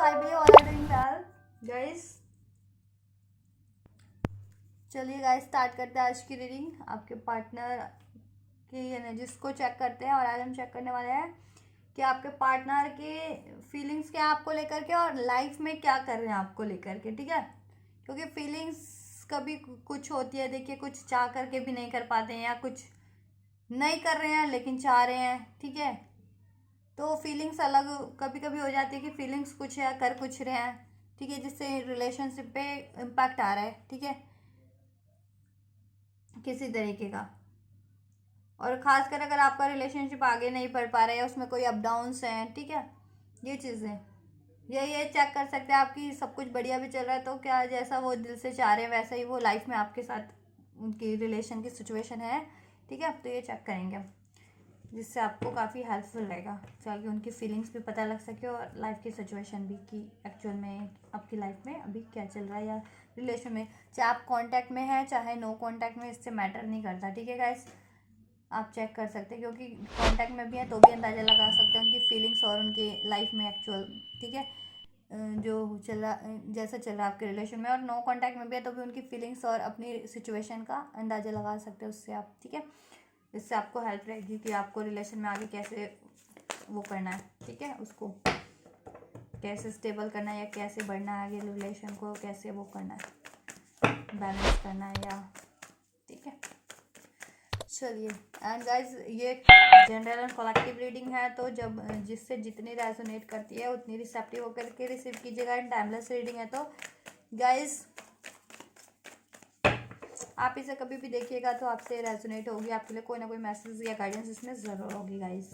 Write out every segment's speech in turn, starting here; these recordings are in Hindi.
I believe all are doing well, guys. चलिए गाइस स्टार्ट करते हैं आज की रीडिंग। आपके पार्टनर की एनर्जीज को चेक करते हैं और आज हम चेक करने वाले हैं कि आपके पार्टनर के फीलिंग्स क्या आपको लेकर के और लाइफ में क्या कर रहे हैं आपको लेकर के, ठीक है। क्योंकि फीलिंग्स कभी कुछ होती है, देखिए कुछ चाह करके भी नहीं कर पाते हैं या कुछ नहीं कर रहे हैं लेकिन चाह रहे हैं, ठीक है। तो फीलिंग्स अलग कभी कभी हो जाती है कि फीलिंग्स कुछ है कर कुछ रहे हैं, ठीक है, जिससे रिलेशनशिप पे इम्पैक्ट आ रहा है, ठीक है, किसी तरीके का। और खासकर अगर आपका रिलेशनशिप आगे नहीं बढ़ पा रहा है, उसमें कोई अप डाउन्स हैं, ठीक है, ये चीज़ें ये चेक कर सकते हैं आपकी सब कुछ बढ़िया भी चल रहा है तो क्या जैसा वो दिल से चाह रहे हैं वैसा ही वो लाइफ में आपके साथ उनकी रिलेशन की सिचुएशन है, ठीक है। तो ये चेक करेंगे जिससे आपको काफ़ी हेल्पफुल रहेगा ताकि उनकी फीलिंग्स भी पता लग सके और लाइफ की सिचुएशन भी कि एक्चुअल में आपकी लाइफ में अभी क्या चल रहा है या रिलेशन में, चाहे आप कांटेक्ट में है चाहे नो कांटेक्ट में, इससे मैटर नहीं करता, ठीक है गाइस। आप चेक कर सकते हैं क्योंकि कांटेक्ट में भी है तो भी अंदाज़ा लगा सकते हैं उनकी फीलिंग्स और उनकी लाइफ में एक्चुअल, ठीक है, जो चल रहा जैसा चल रहा है आपके रिलेशन में। और नो कांटेक्ट में भी है तो भी उनकी फीलिंग्स और अपनी सिचुएशन का अंदाज़ा लगा सकते हैं उससे आप, ठीक है। इससे आपको हेल्प रहेगी कि आपको रिलेशन में आगे कैसे वो करना है, ठीक है, उसको कैसे स्टेबल करना है या कैसे बढ़ना है आगे, रिलेशन को कैसे वो करना है, बैलेंस करना है या, ठीक है। चलिए एंड गाइज ये जनरल एंड कलेक्टिव रीडिंग है तो जब जिससे जितनी रेजोनेट करती है उतनी रिसेप्टिव होकर के रिसीव कीजिएगा। एंड टाइमलेस रीडिंग है तो गाइज आप इसे कभी भी देखिएगा तो आपसे रेजोनेट होगी, आपके लिए कोई ना कोई मैसेज या गाइडेंस इसमें ज़रूर होगी गाइस,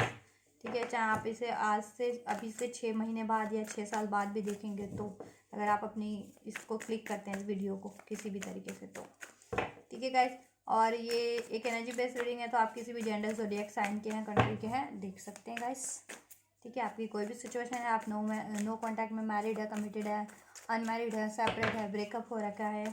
ठीक है। चाहे आप इसे आज से अभी से 6 महीने बाद या 6 साल बाद भी देखेंगे तो अगर आप अपनी इसको क्लिक करते हैं इस वीडियो को किसी भी तरीके से तो, ठीक है गाइस। और ये एक एनर्जी बेस्ड रीडिंग है तो आप किसी भी जेंडर ज़ोडिएक साइन के हैं, कंट्री के हैं, देख सकते हैं गाइस, ठीक है। आपकी कोई भी सिचुएशन है, आप नो कॉन्टैक्ट में मैरिड है, कमिटेड है, अनमैरिड है, सेपरेट है, ब्रेकअप हो रखा है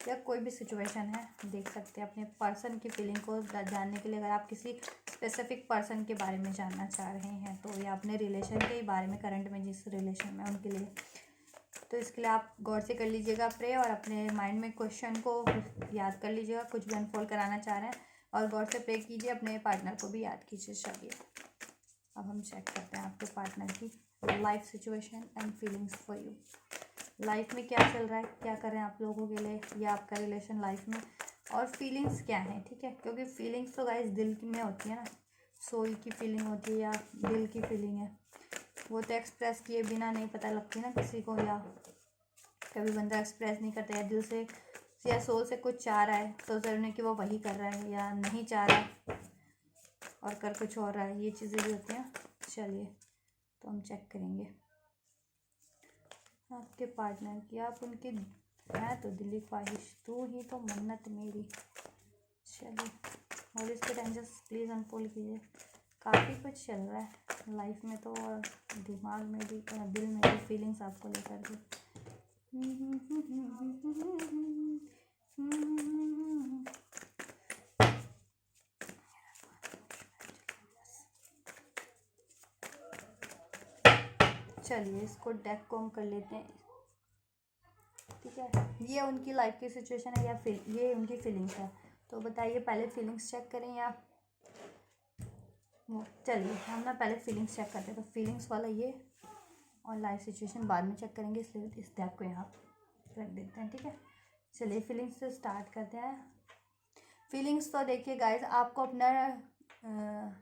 या कोई भी सिचुएशन है, देख सकते हैं अपने पर्सन की फीलिंग को जानने के लिए। अगर आप किसी स्पेसिफिक पर्सन के बारे में जानना चाह रहे हैं तो या अपने रिलेशन के ही बारे में करंट में जिस रिलेशन में उनके लिए, तो इसके लिए आप गौर से कर लीजिएगा प्रे और अपने माइंड में क्वेश्चन को याद कर लीजिएगा, कुछ भी अनफोल्ड कराना चाह रहे हैं और गौर से प्रे कीजिए, अपने पार्टनर को भी याद कीजिए। चलिए अब हम चेक करते हैं आपके पार्टनर की life situation and feelings for you. Life में क्या चल रहा है, क्या कर रहे हैं आप लोगों के लिए या आपका रिलेशन लाइफ में, और फीलिंग्स क्या है, ठीक है। क्योंकि फीलिंग्स तो गाइस दिल में होती है ना, सोल की फीलिंग होती है या दिल की फीलिंग है, वो तो एक्सप्रेस किए बिना नहीं पता लगती ना किसी को, या कभी बंदा एक्सप्रेस नहीं करता या दिल से या सोल से कुछ चाह रहा है तो ज़रूर नहीं कि वो वही कर रहा है या नहीं चाह रहा है और कर कुछ और रहा है, ये चीज़ें भी होती हैं। चलिए तो हम चेक करेंगे आपके पार्टनर की, आप उनकी है तो दिली ख्वाहिश, तू ही तो मन्नत मेरी। चलिए और इसके टेंजर्स प्लीज़ अनफोल्ड कीजिए। काफ़ी कुछ चल रहा है लाइफ में तो और दिमाग में भी दिल में भी फीलिंग्स आपको लेकर के। चलिए इसको डेक को हम कर लेते हैं, ठीक है। ये उनकी लाइफ की सिचुएशन है या ये उनकी फीलिंग्स है, तो बताइए पहले फीलिंग्स चेक करें या चलिए हम ना पहले फीलिंग्स चेक करते हैं। तो फीलिंग्स वाला ये और लाइफ सिचुएशन बाद में चेक करेंगे, इसलिए इस डेक को यहाँ रख देते हैं, ठीक है। चलिए फीलिंग्स से स्टार्ट करते हैं। फीलिंग्स तो देखिए गाइस आपको अपना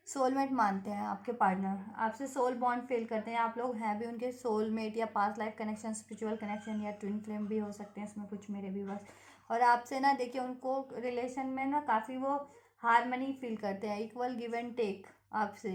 सोलमेट मानते हैं आपके पार्टनर, आपसे सोल बॉन्ड फील करते हैं, आप लोग हैं भी उनके सोलमेट या past life connection, spiritual connection या ट्विन फ्लेम भी हो सकते हैं, इसमें कुछ मेरे भी बस। और आपसे ना देखिए उनको रिलेशन में ना काफ़ी वो हारमनी फील करते हैं, इक्वल गिव एंड टेक आपसे,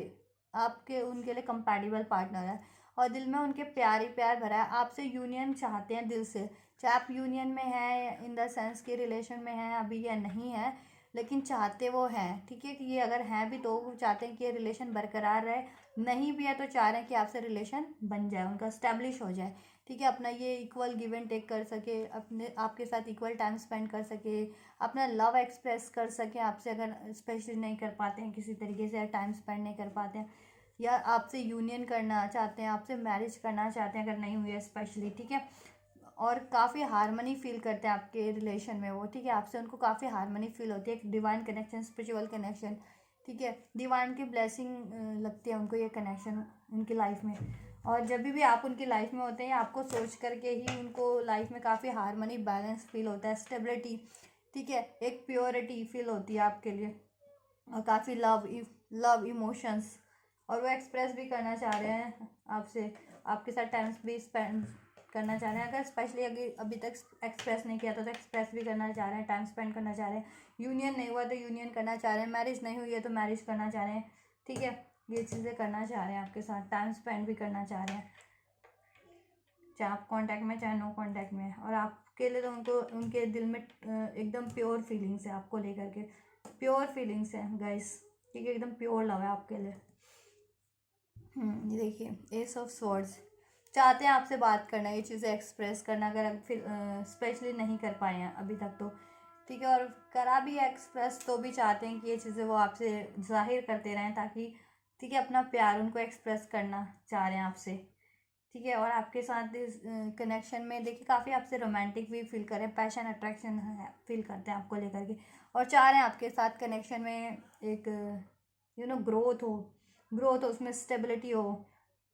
आपके उनके लिए कंपैटिबल पार्टनर है और दिल में उनके प्यार ही प्यार भरा है, आपसे यूनियन चाहते हैं दिल से। चाहे आप यूनियन में हैं इन द सेंस कि रिलेशन में हैं अभी या नहीं है, लेकिन चाहते वो हैं, ठीक है। कि ये अगर हैं भी तो वो चाहते हैं कि ये रिलेशन बरकरार रहे, नहीं भी है तो चाह रहे हैं कि आपसे रिलेशन बन जाए, उनका स्टैब्लिश हो जाए, ठीक है। अपना ये इक्वल गिव एंड टेक कर सके, अपने आपके साथ इक्वल टाइम स्पेंड कर सके, अपना लव एक्सप्रेस कर सके आपसे, अगर स्पेशली नहीं कर पाते हैं किसी तरीके से या टाइम स्पेंड नहीं कर पाते हैं, या आपसे यूनियन करना चाहते हैं, आपसे मैरिज करना चाहते हैं अगर नहीं हुई है स्पेशली, ठीक है। और काफ़ी हारमनी फील करते हैं आपके रिलेशन में वो, ठीक है। आपसे उनको काफ़ी हारमनी फील होती है, एक डिवाइन कनेक्शन, स्पिरिचुअल कनेक्शन, ठीक है। डिवाइन की ब्लेसिंग लगती है उनको ये कनेक्शन उनकी लाइफ में। और जब भी आप उनकी लाइफ में होते हैं आपको सोच करके ही उनको लाइफ में काफ़ी हारमनी, बैलेंस फील होता है, स्टेबिलिटी, ठीक है। एक प्योरिटी फील होती है आपके लिए, और काफ़ी लव इमोशंस, और वो एक्सप्रेस भी करना चाह रहे हैं आपसे, आपके साथ टाइम भी स्पेंड करना चाह रहे हैं। अगर स्पेशली अभी तक एक्सप्रेस नहीं किया था तो एक्सप्रेस भी करना चाह रहे हैं, टाइम स्पेंड करना चाह रहे हैं। यूनियन नहीं हुआ तो यूनियन करना चाह रहे हैं, मैरिज नहीं हुई है तो मैरिज करना चाह रहे हैं, ठीक है। ये चीज़ें करना चाह रहे हैं आपके साथ, टाइम स्पेंड भी करना चाह रहे हैं, चाहे आप कांटेक्ट में चाहे नो कांटेक्ट में। और आपके लिए तो उनको, उनके दिल में एकदम प्योर फीलिंग्स है आपको लेकर के, प्योर फीलिंग्स है गाइस, ठीक है। एकदम प्योर लव है आपके लिए। ये देखिए एस ऑफ स्वॉर्ड्स, चाहते हैं आपसे बात करना, ये चीज़ें एक्सप्रेस करना, अगर फिर स्पेशली नहीं कर पाए हैं अभी तक तो, ठीक है। और करा भी एक्सप्रेस तो भी चाहते हैं कि ये चीज़ें वो आपसे जाहिर करते रहें, ताकि, ठीक है, अपना प्यार उनको एक्सप्रेस करना चाह रहे हैं आपसे, ठीक है। और आपके साथ इस कनेक्शन में देखिए काफ़ी आपसे रोमांटिक भी फील करें, पैशन अट्रैक्शन है फील करते हैं आपको लेकर के, और चाह रहे हैं आपके साथ कनेक्शन में एक ग्रोथ हो, उसमें स्टेबिलिटी हो,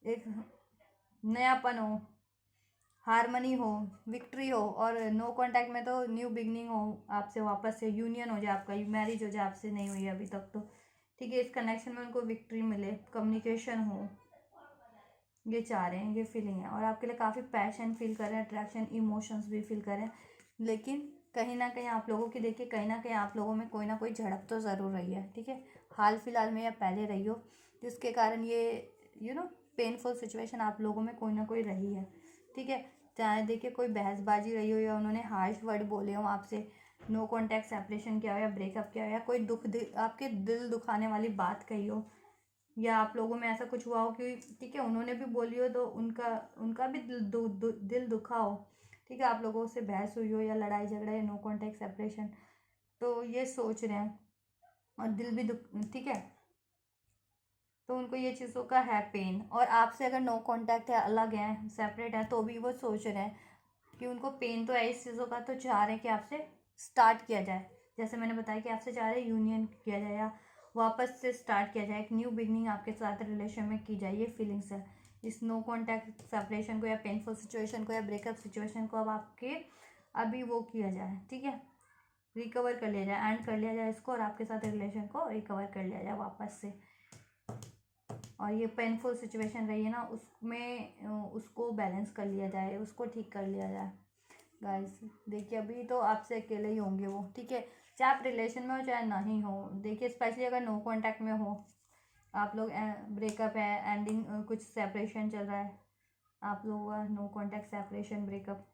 एक नयापन हो, हारमनी हो, विक्ट्री हो। और नो कांटेक्ट में तो न्यू बिगनिंग हो, आपसे वापस से यूनियन हो जाए, आपका मैरिज हो जाए आपसे नहीं हुई है अभी तक तो, ठीक है। इस कनेक्शन में उनको विक्ट्री मिले, कम्युनिकेशन हो, ये चाह रहे हैं, ये फीलिंग है। और आपके लिए काफ़ी पैशन फील कर रहे हैं, अट्रैक्शन, इमोशंस भी फील कर रहे हैं। लेकिन कहीं ना कहीं आप लोगों की देखिए, कहीं ना कहीं आप लोगों में कोई ना कोई झड़प तो ज़रूर रही है, ठीक है। हाल फिलहाल में या पहले रही हो, जिसके कारण ये पेनफुल सिचुएशन आप लोगों में कोई ना कोई रही है, ठीक है। चाहे देखिए कोई बहसबाजी रही हो, या उन्होंने हार्श वर्ड बोले हो आपसे, नो कॉन्टैक्ट सेपरेशन किया हो, या ब्रेकअप किया हो, या कोई आपके दिल दुखाने वाली बात कही हो, या आप लोगों में ऐसा कुछ हुआ हो कि, ठीक है, उन्होंने भी बोली हो तो उनका उनका भी दिल दुखा हो, ठीक है। आप लोगों से बहस हुई हो, या लड़ाई झगड़ा, या नो कॉन्टैक्ट सेपरेशन, तो ये सोच रहे हैं, और दिल भी दुख, ठीक है। तो उनको ये चीज़ों का है पेन, और आपसे अगर नो कांटेक्ट है, अलग है, सेपरेट है, तो भी वो सोच रहे हैं कि उनको पेन तो है इस चीज़ों का, तो चाह रहे हैं कि आपसे स्टार्ट किया जाए। जैसे मैंने बताया कि आपसे चाह रहे हैं यूनियन किया जाए, या वापस से स्टार्ट किया जाए, एक न्यू बिगनिंग आपके साथ रिलेशन में की जाए, ये फीलिंग्स है। इस नो कॉन्टैक्ट सेपरेशन को, या पेनफुल सिचुएशन को, या ब्रेकअप सिचुएशन को अब आपके अभी वो किया जाए, ठीक है, रिकवर कर लिया जाए, एंड कर लिया जाए इसको, और आपके साथ रिलेशन को रिकवर कर लिया जाए वापस से। और ये पेनफुल सिचुएशन रही है ना, उसमें उसको बैलेंस कर लिया जाए, उसको ठीक कर लिया जाए गाइस। देखिए अभी तो आपसे अकेले ही होंगे वो, ठीक है। चाहे आप रिलेशन में हो चाहे नहीं हो, देखिए स्पेशली अगर नो कांटेक्ट में हो आप लोग, ब्रेकअप है, एंडिंग, कुछ सेपरेशन चल रहा है आप लोगों का, नो कांटेक्ट सेपरेशन ब्रेकअप,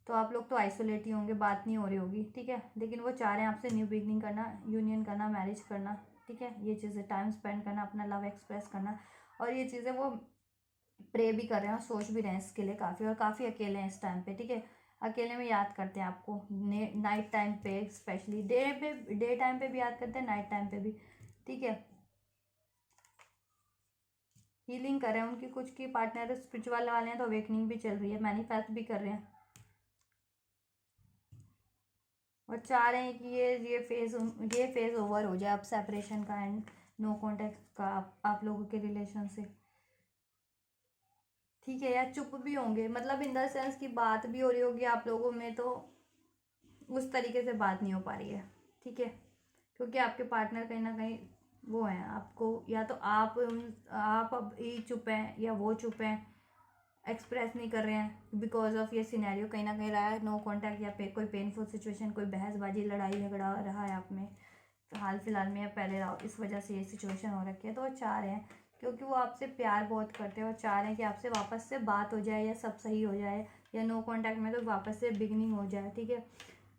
तो आप लोग तो आइसोलेट ही होंगे, बात नहीं हो रही होगी, ठीक है। लेकिन वो चाह रहे हैं आपसे न्यू बिगनिंग करना, यूनियन करना, मैरिज करना, ठीक है। ये चीज़ें, टाइम स्पेंड करना, अपना लव एक्सप्रेस करना, और ये चीज़ें वो प्रे भी कर रहे हैं और सोच भी रहे हैं इसके लिए काफ़ी, और काफ़ी अकेले हैं इस टाइम पे, ठीक है। अकेले में याद करते हैं आपको, नाइट टाइम पे स्पेशली, डे टाइम पे भी याद करते हैं, नाइट टाइम पे भी, ठीक है। हीलिंग कर रहे हैं उनकी, कुछ की पार्टनर स्पिरिचुअल वाले हैं तो अवेकनिंग भी चल रही है, मैनिफेस्ट भी कर रहे हैं, और चाह रहे हैं कि ये फेज़ ओवर हो जाए अब सेपरेशन का, एंड नो कॉन्टेक्ट का आप लोगों के रिलेशन से, ठीक है। या चुप भी होंगे, मतलब इन द सेंस की बात भी हो रही होगी आप लोगों में, तो उस तरीके से बात नहीं हो पा रही है, ठीक है। क्योंकि आपके पार्टनर कहीं ना कहीं वो हैं आपको, या तो आप अब ही चुप हैं, या वो चुप हैं, एक्सप्रेस नहीं कर रहे हैं बिकॉज ऑफ ये सिनेरियो कहीं ना कहीं रहा है, नो कांटेक्ट, या कोई पेनफुल सिचुएशन, कोई बहसबाजी, लड़ाई झगड़ा रहा है आप में हाल फिलहाल में, या पहले रहा, इस वजह से ये सिचुएशन हो रखी है। तो वो चाह रहे हैं, क्योंकि वो आपसे प्यार बहुत करते हैं, और चाह रहे हैं कि आपसे वापस से बात हो जाए, या सब सही हो जाए, या नो कांटेक्ट में तो वापस से बिगनिंग हो जाए, ठीक है,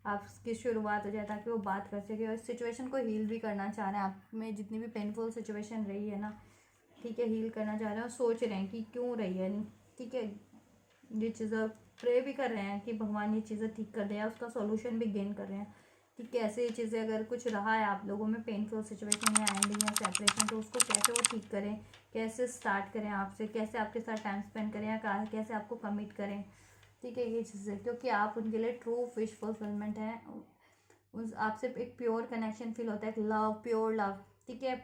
आपकी शुरुआत हो जाए, ताकि वो बात कर सके, और इस सिचुएशन को हील भी करना चाह रहे हैं, आप में जितनी भी पेनफुल सिचुएशन रही है ना, ठीक है, हील करना चाह रहे हैं, और सोच रहे हैं कि क्यों रही है, ठीक है। ये चीज़ें प्रे भी कर रहे हैं कि भगवान ये चीज़ें ठीक कर दे, या उसका सॉल्यूशन भी गेन कर रहे हैं, कि कैसे ये चीज़ें अगर कुछ रहा है आप लोगों में पेनफुल सिचुएशन या एंडिंग या सेपरेशन, तो उसको कैसे वो ठीक करें, कैसे स्टार्ट करें आपसे, कैसे आपके साथ टाइम स्पेंड करें या कैसे आपको कमिट करें। ठीक है, ये चीज़ें क्योंकि आप उनके लिए ट्रू विश फुलफिलमेंट है। उस आपसे एक प्योर कनेक्शन फील होता है, एक लव, प्योर लव। ठीक है,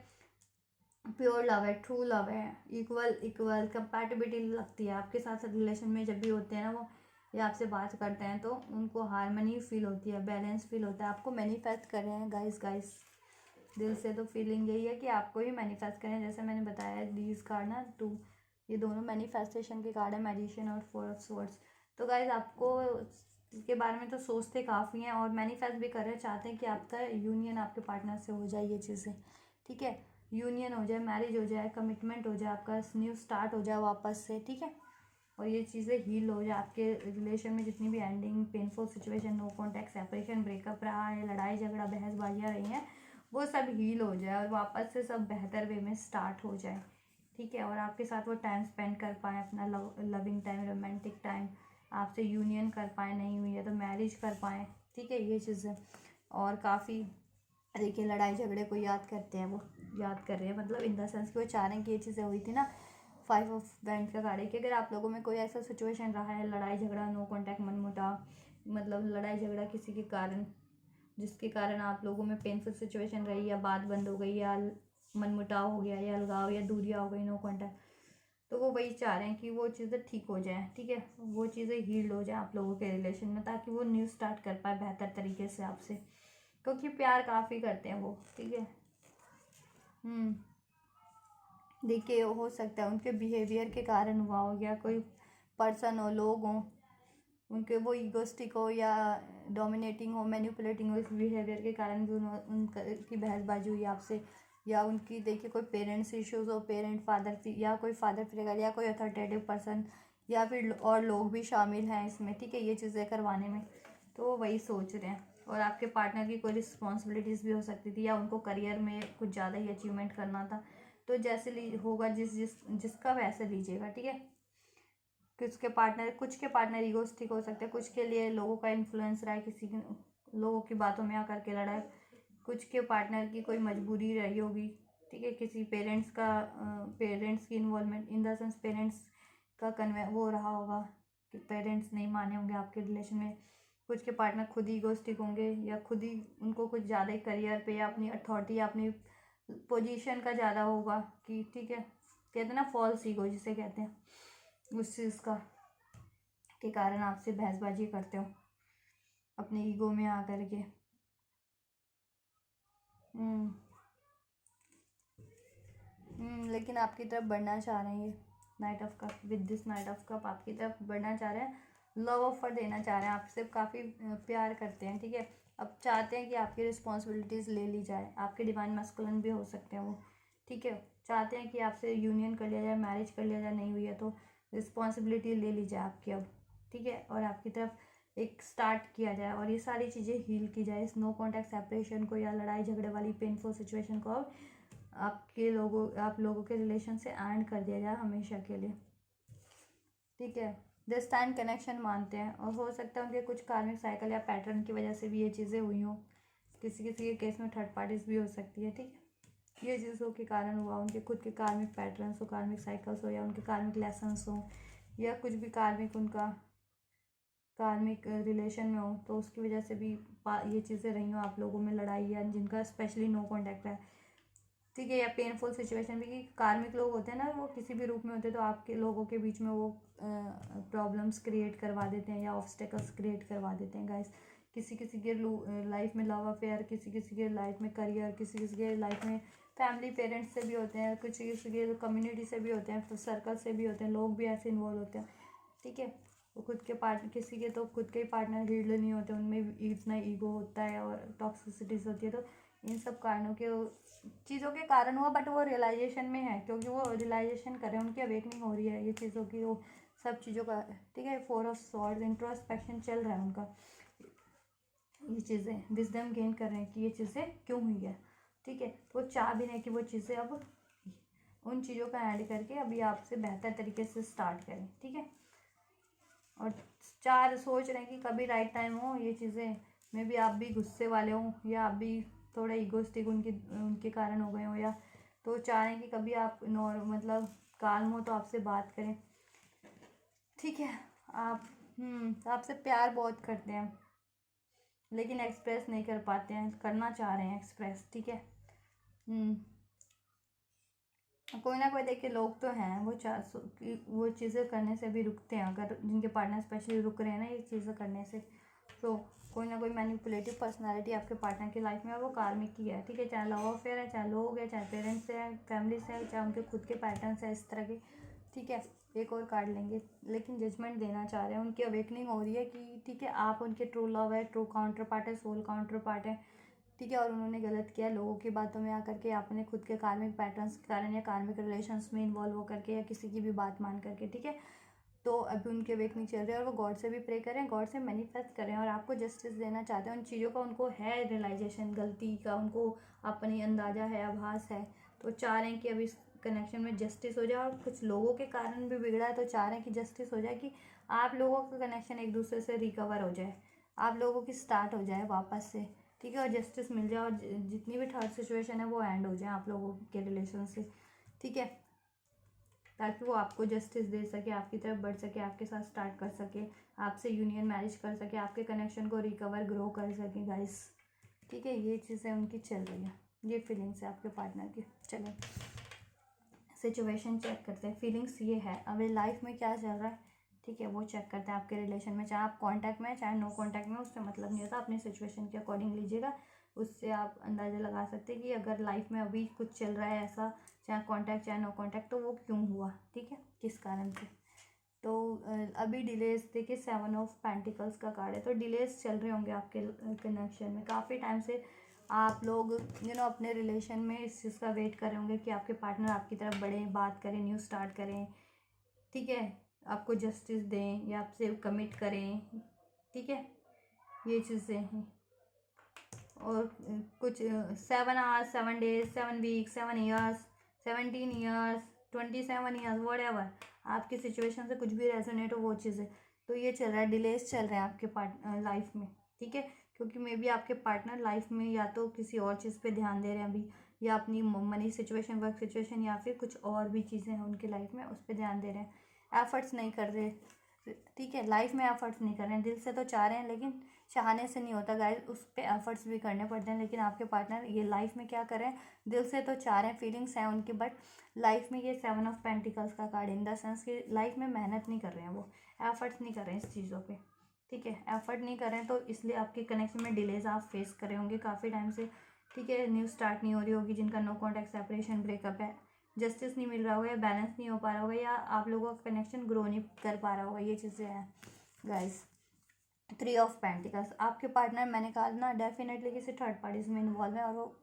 प्योर लव है, ट्रू लव है, इक्वल इक्वल कंपैटिबिलिटी लगती है आपके साथ रिलेशन में। जब भी होते हैं ना वो या आपसे बात करते हैं तो उनको हारमनी फील होती है, बैलेंस फील होता है। आपको मैनिफेस्ट कर रहे हैं गाइस दिल से, तो फीलिंग यही है कि आपको ही मैनिफेस्ट करें। जैसे मैंने बताया दीज कार्ड ना टू, ये दोनों मैनिफेस्टेशन के कार्ड है, मैजिशियन और फोर ऑफ स्वॉर्ड्स। तो गाइज आपको इसके बारे में तो सोचते काफ़ी हैं और मैनिफेस्ट भी कर रहे हैं, चाहते हैं कि आपका यूनियन आपके पार्टनर से हो जाए ये चीज़ें। ठीक है, यूनियन हो जाए, मैरिज हो जाए, कमिटमेंट हो जाए, आपका न्यू स्टार्ट हो जाए वापस से। ठीक है, और ये चीज़ें हील हो जाए, आपके रिलेशन में जितनी भी ending, painful situation, no contact, separation, breakup रहा है, लड़ाई झगड़ा, बहसबाजियाँ रही हैं, वो सब हील हो जाए और वापस से सब बेहतर वे में स्टार्ट हो जाए। ठीक है, और आपके साथ वो टाइम स्पेंड कर पाएँ, अपना लविंग टाइम, रोमांटिक टाइम, आपसे यूनियन कर पाएँ, नहीं हुई है तो मैरिज कर पाएँ। ठीक है, ये चीज़ें। और काफ़ी देखिए लड़ाई झगड़े को याद करते हैं, वो याद कर रहे हैं, मतलब इन द सेंस कि वो चाह रहे हैं कि ये चीज़ें हुई थी ना। 5 ऑफ बैंड का कार्ड है कि अगर आप लोगों में कोई ऐसा सिचुएशन रहा है, लड़ाई झगड़ा, नो कॉन्टैक्ट, मनमुटाव, मतलब लड़ाई झगड़ा किसी के कारण, जिसके कारण आप लोगों में पेनफुल सिचुएशन रही, या बात बंद हो गई, या मनमुटाव हो गया, या अलगाव या दूरियाँ हो गई, नो कॉन्टैक्ट, तो वो वही चाह रहे हैं कि वो चीज़ें ठीक हो जाएं। ठीक है, वो चीज़ें हील्ड हो जाए आप लोगों के रिलेशन में, ताकि वो न्यू स्टार्ट कर पाए बेहतर तरीके से आपसे, क्योंकि प्यार काफ़ी करते हैं वो। ठीक है, देखिए हो सकता है उनके बिहेवियर के कारण हुआ हो, या कोई पर्सन हो, लोग हों, उनके वो ईगोस्टिक हो या डोमिनेटिंग हो, मैनिपुलेटिंग हो, इस बिहेवियर के कारण भी उनकी बहसबाजी हुई आपसे, या उनकी देखिए कोई पेरेंट्स इश्यूज हो, पेरेंट फादर या कोई फादर फिगर या कोई अथॉरिटेटिव पर्सन, या फिर और लोग भी शामिल हैं इसमें। ठीक है, ये चीज़ें करवाने में, तो वही सोच रहे हैं। और आपके पार्टनर की कोई रिस्पॉन्सिबिलिटीज़ भी हो सकती थी, या उनको करियर में कुछ ज़्यादा ही अचीवमेंट करना था, तो जैसे होगा जिसका वैसे लीजिएगा। ठीक है, कुछ के पार्टनर ईगोस्टिक हो सकते हैं, कुछ के लिए लोगों का इन्फ्लुएंस रहा है, लोगों की बातों में आकर के लड़ा है, कुछ के पार्टनर की कोई मजबूरी रही होगी। ठीक है, किसी पेरेंट्स की involvement, in the sense parents का वो रहा होगा कि पेरेंट्स नहीं माने होंगे आपके रिलेशन में। कुछ के पार्टनर खुद ही ईगोस्टिक होंगे, या खुद ही उनको कुछ ज़्यादा ही करियर पे या अपनी अथॉरिटी या अपनी पोजीशन का ज़्यादा होगा कि ठीक है, कहते हैं ना फॉल्स ईगो जिसे कहते हैं, उस चीज़ का के कारण आपसे बहसबाजी करते हो अपने ईगो में आकर के। लेकिन आपकी तरफ बढ़ना चाह रहे हैं ये night of cup, with this night of cup आपकी तरफ बढ़ना चाह रहे हैं, लव ऑफर देना चाह रहे हैं, आपसे काफ़ी प्यार करते हैं। ठीक है, अब चाहते हैं कि आपकी रिस्पॉन्सिबिलिटीज़ ले ली जाए, आपके डिवाइन मैस्कुलिन भी हो सकते हैं वो। ठीक है, चाहते हैं कि आपसे यूनियन कर लिया जाए, मैरिज कर लिया जाए, नहीं हुई है तो रिस्पॉन्सिबिलिटी ले ली जाए आपकी अब। ठीक है, और आपकी तरफ एक स्टार्ट किया जाए और ये सारी चीज़ें हील की जाए, इस नो कॉन्टैक्ट सेपरेशन को या लड़ाई झगड़े वाली पेनफुल सिचुएशन को अब आप लोगों के रिलेशन से एंड कर दिया जाए हमेशा के लिए। ठीक है, दिस टाइम कनेक्शन मानते हैं, और हो सकता है उनके कुछ कार्मिक साइकिल या पैटर्न की वजह से भी ये चीज़ें हुई हों, किसी किसी के केस में थर्ड पार्टीज भी हो सकती है। ठीक है, ये चीज़ों के कारण हुआ, उनके खुद के कार्मिक पैटर्न्स हो, कार्मिक साइकिल्स हो, या उनके कार्मिक लेसन्स हो, या कुछ भी कार्मिक उनका कार्मिक रिलेशन में हो, तो उसकी वजह से भी ये चीज़ें रही हों आप लोगों में, लड़ाई, या जिनका स्पेशली नो कॉन्टैक्ट है। ठीक है, या पेनफुल सिचुएशन भी, कि कार्मिक लोग होते हैं ना, वो किसी भी रूप में होते हैं तो आपके लोगों के बीच में वो प्रॉब्लम्स क्रिएट करवा देते हैं या ऑब्स्टेकल्स क्रिएट करवा देते हैं गाइस। किसी किसी के लाइफ में लव अफेयर, किसी किसी के लाइफ में करियर, किसी किसी के लाइफ में फैमिली, पेरेंट्स से भी होते हैं, कुछ किसी के कम्युनिटी से भी होते हैं, सर्कल से भी होते हैं, लोग भी ऐसे इन्वॉल्व होते हैं। ठीक है, वो खुद के पार्टनर, किसी के तो खुद के ही पार्टनर हील्ड नहीं होते, उनमें इतना ईगो होता है और टॉक्सिसिटीज होती है, तो इन सब कारणों के चीज़ों के कारण हुआ, बट वो रियलाइजेशन में है, क्योंकि वो रियलाइजेशन कर रहे हैं, उनकी अवेकनिंग हो रही है ये चीज़ों की, वो सब चीज़ों का। ठीक है, 4 ऑफ स्वॉर्ड्स, इंट्रोस्पेक्शन चल रहा है उनका, ये चीज़ें विजडम गेन कर रहे हैं कि ये चीज़ें क्यों हुई है। ठीक है, तो वो चाह भी नहीं कि वो चीज़ें अब उन चीज़ों का ऐड करके अभी आपसे बेहतर तरीके से स्टार्ट करें। ठीक है, और सोच रहे हैं कि कभी राइट टाइम हो ये चीज़ें मे बी आप भी गुस्से वाले हो या आप भी थोड़ा ईगोइस्टिक उनके कारण हो गए हो, या तो चाह रहे हैं कि कभी आप मतलब काल्म हो तो आपसे बात करें, ठीक है। आप आपसे प्यार बहुत करते हैं लेकिन एक्सप्रेस नहीं कर पाते हैं, करना चाह रहे हैं एक्सप्रेस, ठीक है। कोई ना कोई देखिए लोग तो हैं वो चीज़ें करने से भी रुकते हैं, अगर जिनके पार्टनर स्पेशली रुक रहे हैं ना ये चीज़ें करने से, तो कोई ना कोई मैनिपुलेटिव पर्सनालिटी आपके पार्टनर की लाइफ में है, वो कार्मिक की है, ठीक है। चाहे लव अफेयर है, चाहे लोग है, चाहे पेरेंट्स है, फैमिली से है, चाहे उनके खुद के पैटर्न्स है इस तरह के, ठीक है। एक और कार्ड लेंगे, लेकिन जजमेंट देना चाह रहे हैं, उनकी अवेकनिंग हो रही है कि ठीक है आप उनके ट्रू लव है, ट्रू काउंटर पार्ट है, सोल काउंटर पार्ट है, ठीक है। और उन्होंने गलत किया लोगों की बातों में आकर के, आपने खुद के कार्मिक पैटर्न्स के कारण या कार्मिक रिलेशंस में इन्वॉल्व होकर के या किसी की भी बात मान करके, ठीक है। तो अभी उनके अवेकनिंग चल रही है और वो गॉड से भी प्रे करें, गॉड से मैनिफेस्ट करें और आपको जस्टिस देना चाहते हैं। उन चीज़ों का उनको है रियलाइजेशन, गलती का उनको अपनी अंदाज़ा है, आभास है, तो चाह रहे हैं कि अभी इस कनेक्शन में जस्टिस हो जाए। और कुछ लोगों के कारण भी बिगड़ा है तो चाह रहे हैं कि जस्टिस हो जाए, कि आप लोगों का कनेक्शन एक दूसरे से रिकवर हो जाए, आप लोगों की स्टार्ट हो जाए वापस से, ठीक है। और जस्टिस मिल जाए और जितनी भी थर्ड सिचुएशन है वो एंड हो जाए आप लोगों के रिलेशन से, ठीक है, ताकि वो आपको जस्टिस दे सके, आपकी तरफ बढ़ सके, आपके साथ स्टार्ट कर सके, आपसे यूनियन मैरिज कर सके, आपके कनेक्शन को रिकवर ग्रो कर सके गाइस, ठीक है। ये चीज़ें उनकी चल रही है, ये फीलिंग्स है आपके पार्टनर की। चलो सिचुएशन चेक करते हैं, फीलिंग्स ये है, अभी लाइफ में क्या चल रहा है, ठीक है, वो चेक करते हैं आपके रिलेशन में। चाहे आप कांटेक्ट में चाहे नो कांटेक्ट में, उससे मतलब नहीं होता, अपनी सिचुएशन के अकॉर्डिंग लीजिएगा, उससे आप अंदाज़ा लगा सकते हैं कि अगर लाइफ में अभी कुछ चल रहा है ऐसा, चाहे कांटेक्ट चाहे नो कांटेक्ट, तो वो क्यों हुआ, ठीक है, किस कारण से। तो अभी डिलेस देखिए 7 ऑफ पेंटिकल्स का कार्ड है, तो डिलेस चल रहे होंगे आपके कनेक्शन में काफ़ी टाइम से। आप लोग अपने रिलेशन में इस चीज़ का वेट कर रहे होंगे कि आपके पार्टनर आपकी तरफ बढ़ें, बात करें, न्यू स्टार्ट करें, ठीक है, आपको जस्टिस दें या आपसे कमिट करें, ठीक है, ये चीज़ें हैं। और कुछ 7 hours, 7 days, 7 weeks, 7 years, 17 years, 27 years, what ever आपकी सिचुएशन से कुछ भी रेजोनेट हो वो चीज़ें, तो ये चल रहा है, डिलेस चल रहे हैं आपके लाइफ में, ठीक है। क्योंकि मे बी आपके पार्टनर लाइफ में या तो किसी और चीज़ पे ध्यान दे रहे हैं अभी, या अपनी मनी सिचुएशन, वर्क सिचुएशन, या फिर कुछ और भी चीज़ें हैं उनकी लाइफ में, उस पर ध्यान दे रहे हैं, एफर्ट्स नहीं कर रहे, ठीक है, लाइफ में एफर्ट्स नहीं कर रहे हैं, दिल से तो चाह रहे हैं लेकिन चाहने से नहीं होता गाइस, उस पर एफर्ट्स भी करने पड़ते हैं। लेकिन आपके पार्टनर ये लाइफ में क्या कर रहे हैं, दिल से तो चाह रहे हैं, फीलिंग्स हैं उनकी, बट लाइफ में ये 7 ऑफ पेंटिकल्स का कार्ड इन द सेंस कि लाइफ में मेहनत नहीं कर रहे हैं, वो एफर्ट्स नहीं कर रहे हैं इस चीज़ों पे, ठीक है, एफर्ट नहीं कर रहे हैं, तो इसलिए आपके कनेक्शन में डिलेज आप फेस कर रहे होंगे काफ़ी टाइम से, ठीक है। न्यू स्टार्ट नहीं हो रही होगी, जिनका नो कॉन्टैक्ट, सेपरेशन, ब्रेकअप है, जस्टिस नहीं मिल रहा होगा, या बैलेंस नहीं हो पा रहा होगा, या आप लोगों का कनेक्शन ग्रो नहीं कर पा रहा होगा, ये चीज़ें हैं गाइस। 3 ऑफ पेंटिकल्स, आपके पार्टनर मैंने कहा ना डेफिनेटली किसी थर्ड पार्टीज में इन्वॉल्व है, और वो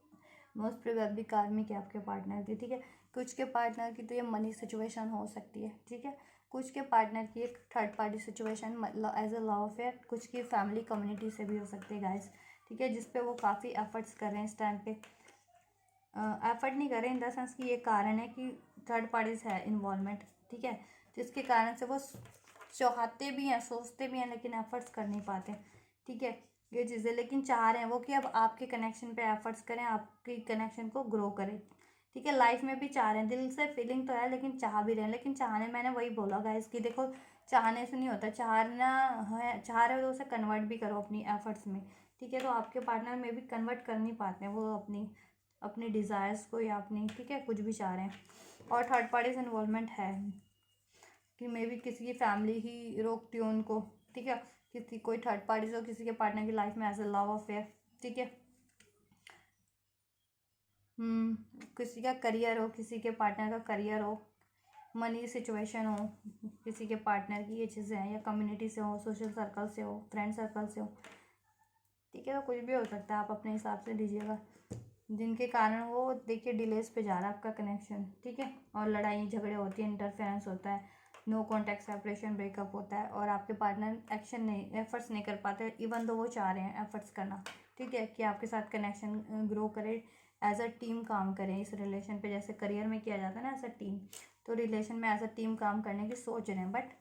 मोस्ट प्रोबेबली कार्मिक है आपके पार्टनर की, ठीक है। कुछ के पार्टनर की तो ये मनी सिचुएशन हो सकती है, ठीक है। कुछ के पार्टनर की एक third party situation as a love affair, कुछ की फैमिली कम्युनिटी से भी हो सकती है गाइस, ठीक है, जिसपे वो काफ़ी एफर्ट्स कर रहे हैं इस टाइम पे। एफर्ट नहीं कर रहे इन द सेंस कि ये कारण है कि थर्ड पार्टीज है इन्वॉल्वमेंट, ठीक है, जिसके कारण से वो चाहते भी हैं, सोचते भी हैं, लेकिन एफर्ट्स कर नहीं पाते, ठीक है, ये चीज़ें। लेकिन चाह रहे हैं वो कि अब आपके कनेक्शन पे एफर्ट्स करें, आपकी कनेक्शन को ग्रो करें, ठीक है। लाइफ में भी चाह रहे हैं, दिल से फीलिंग तो है, लेकिन चाह भी रहे हैं। लेकिन चाहने, मैंने वही बोला गाइस कि देखो चाहने से नहीं होता, चाहना है, चाह रहे हो तो उसे कन्वर्ट भी करो अपनी एफर्ट्स में, ठीक है। तो आपके पार्टनर में भी कन्वर्ट कर नहीं पाते हैं वो अपनी अपनी डिज़ायर्स को या अपनी, ठीक है, कुछ भी चाह रहे हैं। और थर्ड पार्टीज इन्वॉल्वमेंट है कि मे बी किसी की फैमिली ही रोकती हो उनको, ठीक है, किसी कोई थर्ड पार्टी हो किसी के पार्टनर की लाइफ में एज अ लव अफेयर, ठीक है। किसी का करियर हो, किसी के पार्टनर का करियर हो, मनी सिचुएशन हो किसी के पार्टनर की, ये चीज़ें हैं, या कम्युनिटी से हो, सोशल सर्कल से हो, फ्रेंड सर्कल से हो, ठीक है। तो कुछ भी हो सकता है, आप अपने हिसाब से लीजिएगा, जिनके कारण वो देखिए डिलेस पे जा रहा है आपका कनेक्शन, ठीक है। और लड़ाई झगड़े होती है, इंटरफेरेंस होता है, नो कॉन्टैक्ट, सेपरेशन, ब्रेकअप होता है, और आपके पार्टनर एक्शन नहीं, एफर्ट्स नहीं कर पाते, इवन दो वो चाह रहे हैं एफर्ट्स करना, ठीक है, कि आपके साथ कनेक्शन ग्रो करे, एज अ टीम काम करें इस रिलेशन पे, जैसे करियर में किया जाता है ना एज अ टीम, तो रिलेशन में एज अ टीम काम करने की सोच रहे हैं, बट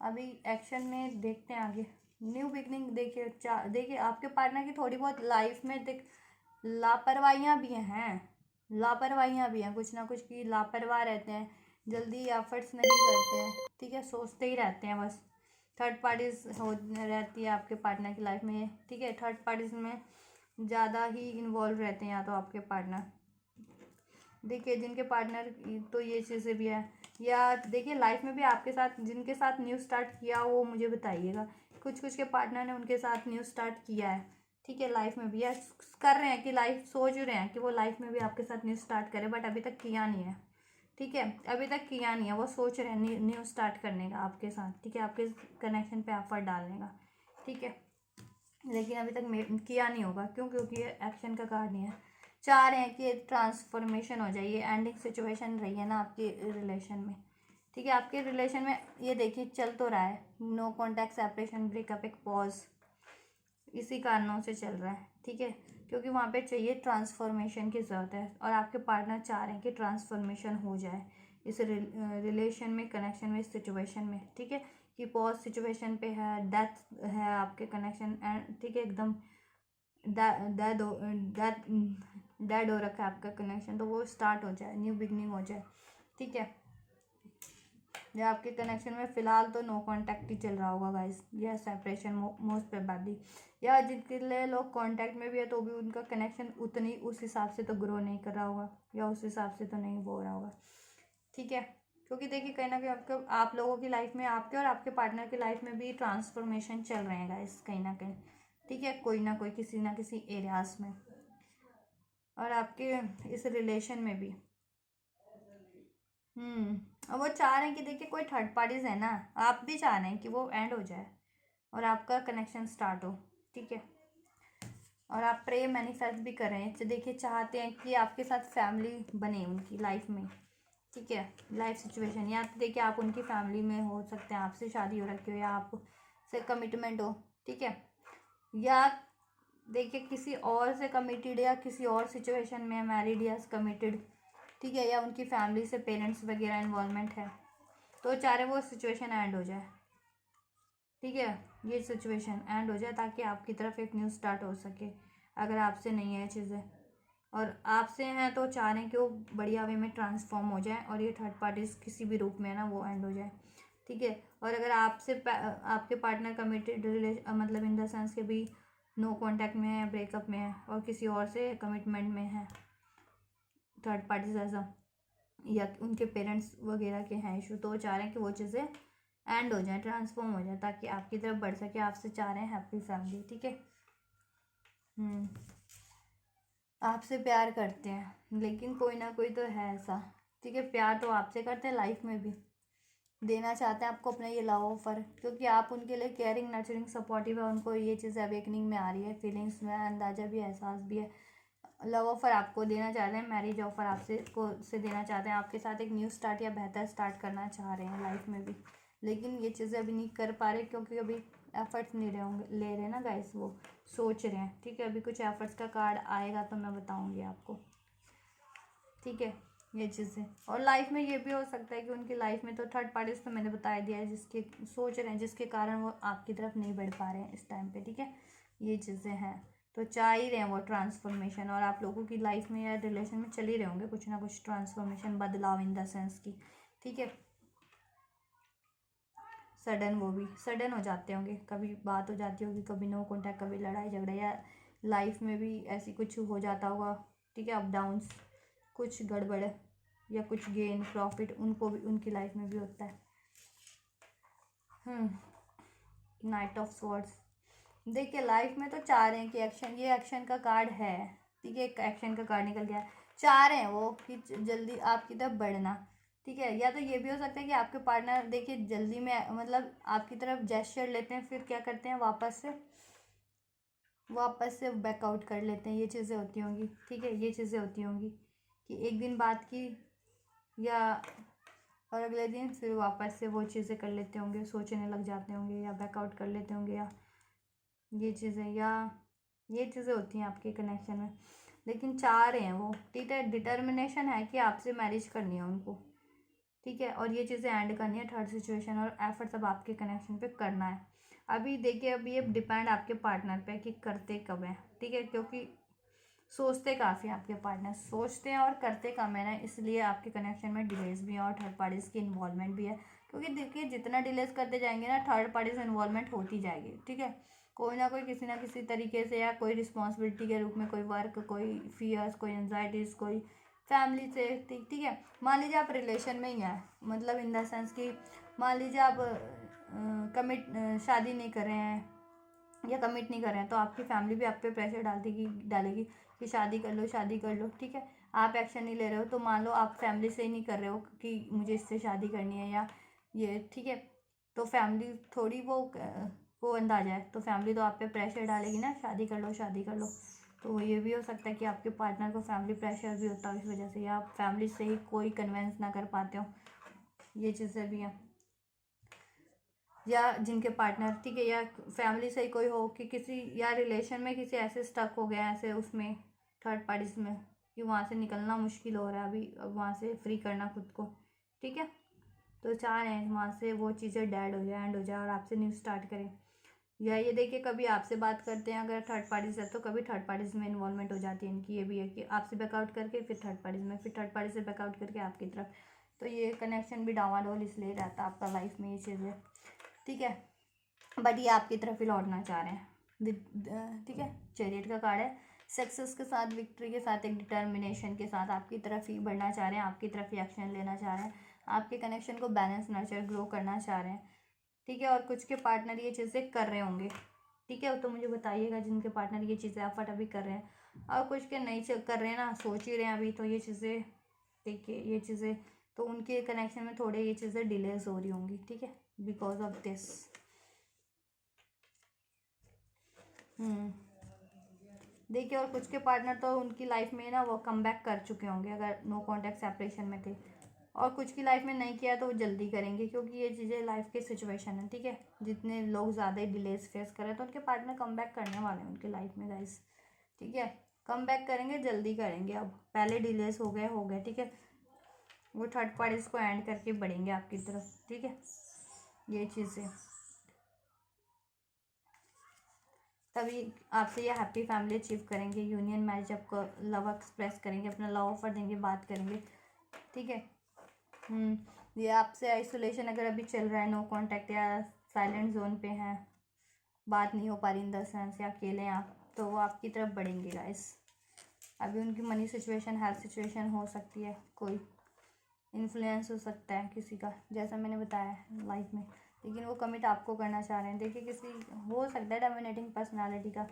अभी एक्शन में देखते हैं आगे न्यू बिगनिंग देखिए, देखिए आपके पार्टनर की थोड़ी बहुत लाइफ में देख लापरवाहियाँ भी हैं, लापरवाहियाँ भी हैं, कुछ ना कुछ की लापरवाह रहते हैं, जल्दी एफर्ट्स नहीं करते हैं, ठीक है, सोचते ही रहते हैं बस। थर्ड पार्टीज हो रहती है आपके पार्टनर की लाइफ में, ठीक है, थर्ड पार्टीज में ज़्यादा ही इन्वॉल्व रहते हैं या तो आपके पार्टनर। देखिए जिनके पार्टनर तो ये चीज़ें भी है, या देखिए लाइफ में भी आपके साथ जिनके साथ न्यू स्टार्ट किया वो मुझे बताइएगा। कुछ कुछ के पार्टनर ने उनके साथ न्यू स्टार्ट किया है, ठीक है, लाइफ में भी या कर रहे हैं कि लाइफ सोच रहे हैं कि वो लाइफ में भी आपके साथ न्यू स्टार्ट करें, बट अभी तक किया नहीं है, ठीक है, अभी तक किया नहीं है, वो सोच रहे हैं न्यू स्टार्ट करने का आपके साथ, ठीक है, आपके कनेक्शन पे एफर्ट डालने का, ठीक है, लेकिन अभी तक किया नहीं होगा। क्यों? क्योंकि ये एक्शन का कार्ड नहीं है। चाह रहे हैं कि ट्रांसफॉर्मेशन हो जाए, ये एंडिंग सिचुएशन रही है ना आपकी रिलेशन में, ठीक है, आपके रिलेशन में ये देखिए चल तो रहा है, नो कॉन्टैक्ट, सेपरेशन, ब्रेकअप, एक पॉज, इसी कारणों से चल रहा है, ठीक है, क्योंकि वहाँ पे चाहिए ट्रांसफॉर्मेशन की ज़रूरत है, और आपके पार्टनर चाह रहे हैं कि ट्रांसफॉर्मेशन हो जाए इस रिलेशन में, कनेक्शन में, इस सिचुएशन में, ठीक है, कि पॉज सिचुएशन पे है, डेथ है आपके कनेक्शन एंड, ठीक है, एकदम डेड डेड हो रखा है आपका कनेक्शन, तो वो स्टार्ट हो जाए, न्यू बिगनिंग हो जाए, ठीक है। या आपके कनेक्शन में फिलहाल तो नो कांटेक्ट ही चल रहा होगा गाइस, या सेपरेशन मोस्ट प्रोबेबली, या जिनके लिए लोग कांटेक्ट में भी है तो भी उनका कनेक्शन उतनी उस हिसाब से तो ग्रो नहीं कर रहा होगा, या उस हिसाब से तो नहीं हो रहा होगा, ठीक है, क्योंकि देखिए कहीं ना कहीं आपके आप लोगों की लाइफ में, आपके और आपके पार्टनर की लाइफ में भी ट्रांसफॉर्मेशन चल रहे हैं गाइस कहीं ना कहीं, ठीक है, कोई ना कोई किसी ना किसी एरियाज में, और आपके इस रिलेशन में भी। और वो चाह रहे हैं कि देखिए कोई थर्ड पार्टीज है ना, आप भी चाह रहे हैं कि वो एंड हो जाए और आपका कनेक्शन स्टार्ट हो, ठीक है, और आप प्रे मैनिफेस्ट भी कर रहे हैं, तो देखिए चाहते हैं कि आपके साथ फैमिली बने उनकी लाइफ में, ठीक है, लाइफ सिचुएशन, या तो देखिए आप उनकी फैमिली में हो सकते हैं, आपसे शादी हो रखी हो या आपसे कमिटमेंट हो, ठीक है, या देखिए किसी और से कमिटेड या किसी और सिचुएशन में मैरिड या कमिटेड, ठीक है, या उनकी फैमिली से पेरेंट्स वगैरह इन्वॉल्वमेंट है, तो चाह रहे वो सिचुएशन एंड हो जाए, ठीक है, ये सिचुएशन एंड हो जाए ताकि आपकी तरफ एक न्यू स्टार्ट हो सके, अगर आपसे नहीं है चीज़ें, और आपसे हैं तो चाह रहे हैं कि वो बढ़िया वे में ट्रांसफॉर्म हो जाए और ये थर्ड पार्टीज किसी भी रूप में ना वो एंड हो जाए, ठीक है, और अगर आपसे आपके पार्टनर कमिटेड मतलब इन द सेंस के भी नो कांटेक्ट में है, ब्रेकअप में है और किसी और से कमिटमेंट में है, थर्ड पार्टीज ऐसा, या उनके पेरेंट्स वगैरह के हैं इशू, तो वो चाह रहे हैं कि वो चीज़ें एंड हो जाए, ट्रांसफॉर्म हो जाए, ताकि आपकी तरफ बढ़ सके, आपसे चाह रहे हैं हैप्पी फैमिली, ठीक है। आपसे प्यार करते हैं, लेकिन कोई ना कोई तो है ऐसा, ठीक है, प्यार तो आपसे करते हैं, लाइफ में भी देना चाहते हैं आपको अपना ये लव ऑफर, क्योंकि आप उनके लिए केयरिंग, नर्चरिंग, सपोर्टिव है, उनको ये चीज़ अवेकनिंग में आ रही है, फीलिंग्स में अंदाजा भी, एहसास भी है, लव ऑफर आपको देना चाहते हैं, मैरिज ऑफर आपसे को से देना चाहते हैं, आपके साथ एक न्यू स्टार्ट या बेहतर स्टार्ट करना चाह रहे हैं लाइफ में भी, लेकिन ये चीज़ें अभी नहीं कर पा रहे क्योंकि अभी एफर्ट्स नहीं रहे होंगे, ले रहे हैं ना गाइस, वो सोच रहे हैं, ठीक है, अभी कुछ एफर्ट्स का कार्ड आएगा तो मैं बताऊंगी आपको, ठीक है, ये चीज़ें, और लाइफ में ये भी हो सकता है कि उनकी लाइफ में तो थर्ड पार्टीज तो मैंने बता दिया है, जिसके सोच रहे हैं, जिसके कारण वो आपकी तरफ नहीं बढ़ पा रहे हैं इस टाइम पे, ठीक है, ये चीज़ें हैं, तो चाह ही रहे हैं वो ट्रांसफॉर्मेशन, और आप लोगों की लाइफ में या रिलेशन में चल ही रहे होंगे कुछ ना कुछ ट्रांसफॉर्मेशन, बदलाव इन द सेंस की, ठीक है, सडन, वो भी सडन हो जाते होंगे, कभी बात हो जाती होगी, कभी नो कॉन्टैक्ट, कभी लड़ाई झगड़ा, या लाइफ में भी ऐसी कुछ हो जाता होगा, ठीक है, अप डाउन्स, कुछ गड़बड़ या कुछ गेन प्रॉफिट उनको भी उनकी लाइफ में भी होता है। नाइट ऑफ स्वॉर्ड्स, देखिए लाइफ में तो चाह रहे हैं कि एक्शन, ये एक्शन का कार्ड है, ठीक है, एक एक्शन का कार्ड निकल गया, चाह रहे हैं वो कि जल्दी आपकी तरफ बढ़ना, ठीक है, या तो ये भी हो सकता है कि आपके पार्टनर देखिए जल्दी में मतलब आपकी तरफ जेस्चर लेते हैं, फिर क्या करते हैं वापस से बैकआउट कर लेते हैं, ये चीज़ें होती होंगी, ठीक है, ये चीज़ें होती होंगी कि एक दिन बात की या और अगले दिन फिर वापस से वो चीज़ें कर लेते होंगे, सोचने लग जाते होंगे या बैकआउट कर लेते होंगे, या ये चीज़ें, या ये चीज़ें होती हैं आपके कनेक्शन में, लेकिन चाह रहे हैं वो, ठीक है, डिटर्मिनेशन है कि आपसे मैरिज करनी है उनको, ठीक है। और ये चीज़ें एंड करनी है, थर्ड सिचुएशन, और एफर्ट सब आपके कनेक्शन पे करना है। अभी देखिए, अभी ये डिपेंड आपके पार्टनर पे कि करते कब हैं, ठीक है, क्योंकि सोचते काफ़ी हैं आपके पार्टनर, सोचते हैं और करते कम है ना, इसलिए आपके कनेक्शन में डिलेज भी है और थर्ड पार्टीज़ की इन्वॉल्वमेंट भी है। क्योंकि देखिए, जितना डिलेज करते जाएंगे ना, थर्ड पार्टीज़ इन्वॉल्वमेंट होती जाएगी, ठीक है। कोई ना कोई किसी ना किसी तरीके से, या कोई रिस्पॉन्सिबिलिटी के रूप में, कोई वर्क, कोई फियर्स, कोई एनजाइटीज़, कोई फैमिली से, ठीक है। मान लीजिए आप रिलेशन में ही हैं, मतलब इन द सेंस कि मान लीजिए आप शादी नहीं कर रहे हैं या कमिट नहीं कर रहे हैं, तो आपकी फैमिली भी आप पे प्रेशर डालेगी कि शादी कर लो, शादी कर लो, ठीक है। आप एक्शन नहीं ले रहे हो, तो मान लो आप फैमिली से ही नहीं कर रहे हो कि मुझे इससे शादी करनी है या ये, ठीक है, तो फैमिली थोड़ी वो अंदाजा है, तो फैमिली तो आप पे प्रेशर डालेगी ना, शादी कर लो, शादी कर लो। तो ये भी हो सकता है कि आपके पार्टनर को फैमिली प्रेशर भी होता हो इस वजह से, या आप फैमिली से ही कोई कन्वेंस ना कर पाते हो, ये चीज़ें भी हैं। या जिनके पार्टनर, ठीक है, या फैमिली से ही कोई हो कि किसी, या रिलेशन में किसी ऐसे स्टक हो गया ऐसे उसमें, थर्ड पार्टीज में, कि वहाँ से निकलना मुश्किल हो रहा है अभी, अब वहाँ से फ्री करना खुद को, ठीक है। तो चाह रहे हैं वहाँ से वो चीज़ें डेड हो जाए, एंड हो जाए, और आपसे न्यू स्टार्ट करें। या ये देखिए, कभी आपसे बात करते हैं अगर थर्ड पार्टीज है, तो कभी थर्ड पार्टीज में इन्वॉल्वमेंट हो जाती है इनकी। ये भी है कि आपसे बैकआउट करके फिर थर्ड पार्टीज में, फिर थर्ड पार्टी से बैकआउट करके आपकी तरफ। तो ये कनेक्शन भी डावाडोल इसलिए रहता है आपका लाइफ में, ये चीज़ें, ठीक है। बट ये आपकी तरफ ही लौटना चाह रहे हैं, ठीक है। चैरियट का कार्ड है, सक्सेस के साथ, विक्ट्री के साथ, एक डिटर्मिनेशन के साथ आपकी तरफ ही बढ़ना चाह रहे हैं, आपकी तरफ ही एक्शन लेना चाह रहे हैं, आपके कनेक्शन को बैलेंस, नर्चर, ग्रो करना चाह रहे हैं, ठीक है। और कुछ के पार्टनर ये चीज़ें कर रहे होंगे, ठीक है, तो मुझे बताइएगा जिनके पार्टनर ये चीज़ें एफर्ट अभी कर रहे हैं, और कुछ के नहीं कर रहे हैं ना, सोच ही रहे हैं अभी, तो ये चीज़ें, देखिए, ये चीज़ें तो उनके कनेक्शन में थोड़े ये चीज़ें डिलेज हो रही होंगी, ठीक है, बिकॉज ऑफ दिस। देखिए, और कुछ के पार्टनर तो उनकी लाइफ में ना वो कम बैक कर चुके होंगे अगर नो कॉन्टैक्ट सेपरेशन में थे, और कुछ की लाइफ में नहीं किया तो वो जल्दी करेंगे, क्योंकि ये चीज़ें लाइफ की सिचुएशन है, ठीक है। जितने लोग ज़्यादा ही डिलेज फेस करें, तो उनके पार्टनर कम बैक करने वाले हैं उनकी लाइफ में गाइस, ठीक है। कम बैक करेंगे, जल्दी करेंगे, अब पहले डिलेज हो गए, ठीक है। वो थर्ड पार्टीज को एंड करके बढ़ेंगे आपकी तरफ, ठीक है, ये चीज़ें। तभी आपसे ये हैप्पी फैमिली अचीव करेंगे, यूनियन मैरिज, आपको लव एक्सप्रेस करेंगे, अपना लव ऑफर देंगे, बात करेंगे, ठीक है। ये आपसे आइसोलेशन अगर अभी चल रहा है, नो कांटेक्ट या साइलेंट जोन पे हैं, बात नहीं हो पा रही इन द सेंस, या अकेले हैं आप, तो वो आपकी तरफ बढ़ेंगे गाइस। अभी उनकी मनी सिचुएशन, हेल्थ सिचुएशन हो सकती है, कोई इन्फ्लुएंस हो सकता है किसी का, जैसा मैंने बताया लाइफ में, लेकिन वो कमिट आपको करना चाह रहे हैं। देखिए, किसी हो सकता है डोमिनेटिंग पर्सनालिटी का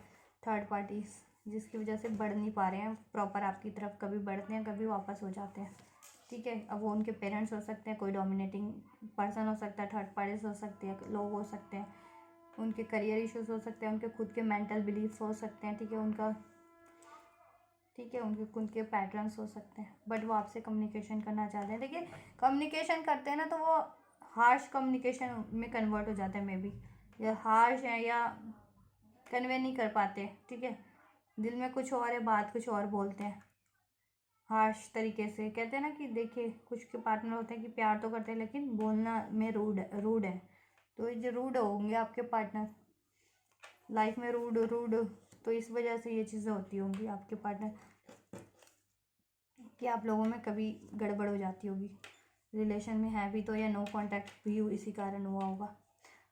थर्ड पार्टी, जिसकी वजह से बढ़ नहीं पा रहे हैं प्रॉपर आपकी तरफ, कभी बढ़ते हैं, कभी वापस हो जाते हैं, ठीक है। अब वो उनके पेरेंट्स हो सकते हैं, कोई डोमिनेटिंग पर्सन हो सकता है, थर्ड पार्टीज हो सकते हैं, लोग हो सकते हैं, उनके करियर इश्यूज हो सकते हैं, उनके खुद के मेंटल बिलीफ्स हो सकते हैं, ठीक है, उनका, ठीक है, उनके खुद के पैटर्न्स हो सकते हैं, बट वो आपसे कम्युनिकेशन करना चाहते हैं। देखिए, कम्युनिकेशन करते हैं ना, तो वो हार्श कम्युनिकेशन में कन्वर्ट हो जाते हैं, मे बी, या हार्श है, या कन्वे नहीं कर पाते, ठीक है, दिल में कुछ और है, बात कुछ और बोलते हैं, हार्श तरीके से। कहते हैं ना कि देखिए, कुछ के पार्टनर होते हैं कि प्यार तो करते हैं लेकिन बोलना में रूड है, तो ये जो रूड होंगे आपके पार्टनर लाइफ में, रूड, तो इस वजह से ये चीज़ें होती होंगी आपके पार्टनर, कि आप लोगों में कभी गड़बड़ हो जाती होगी, रिलेशन में है भी तो, या नो कांटेक्ट भी इसी कारण हुआ होगा,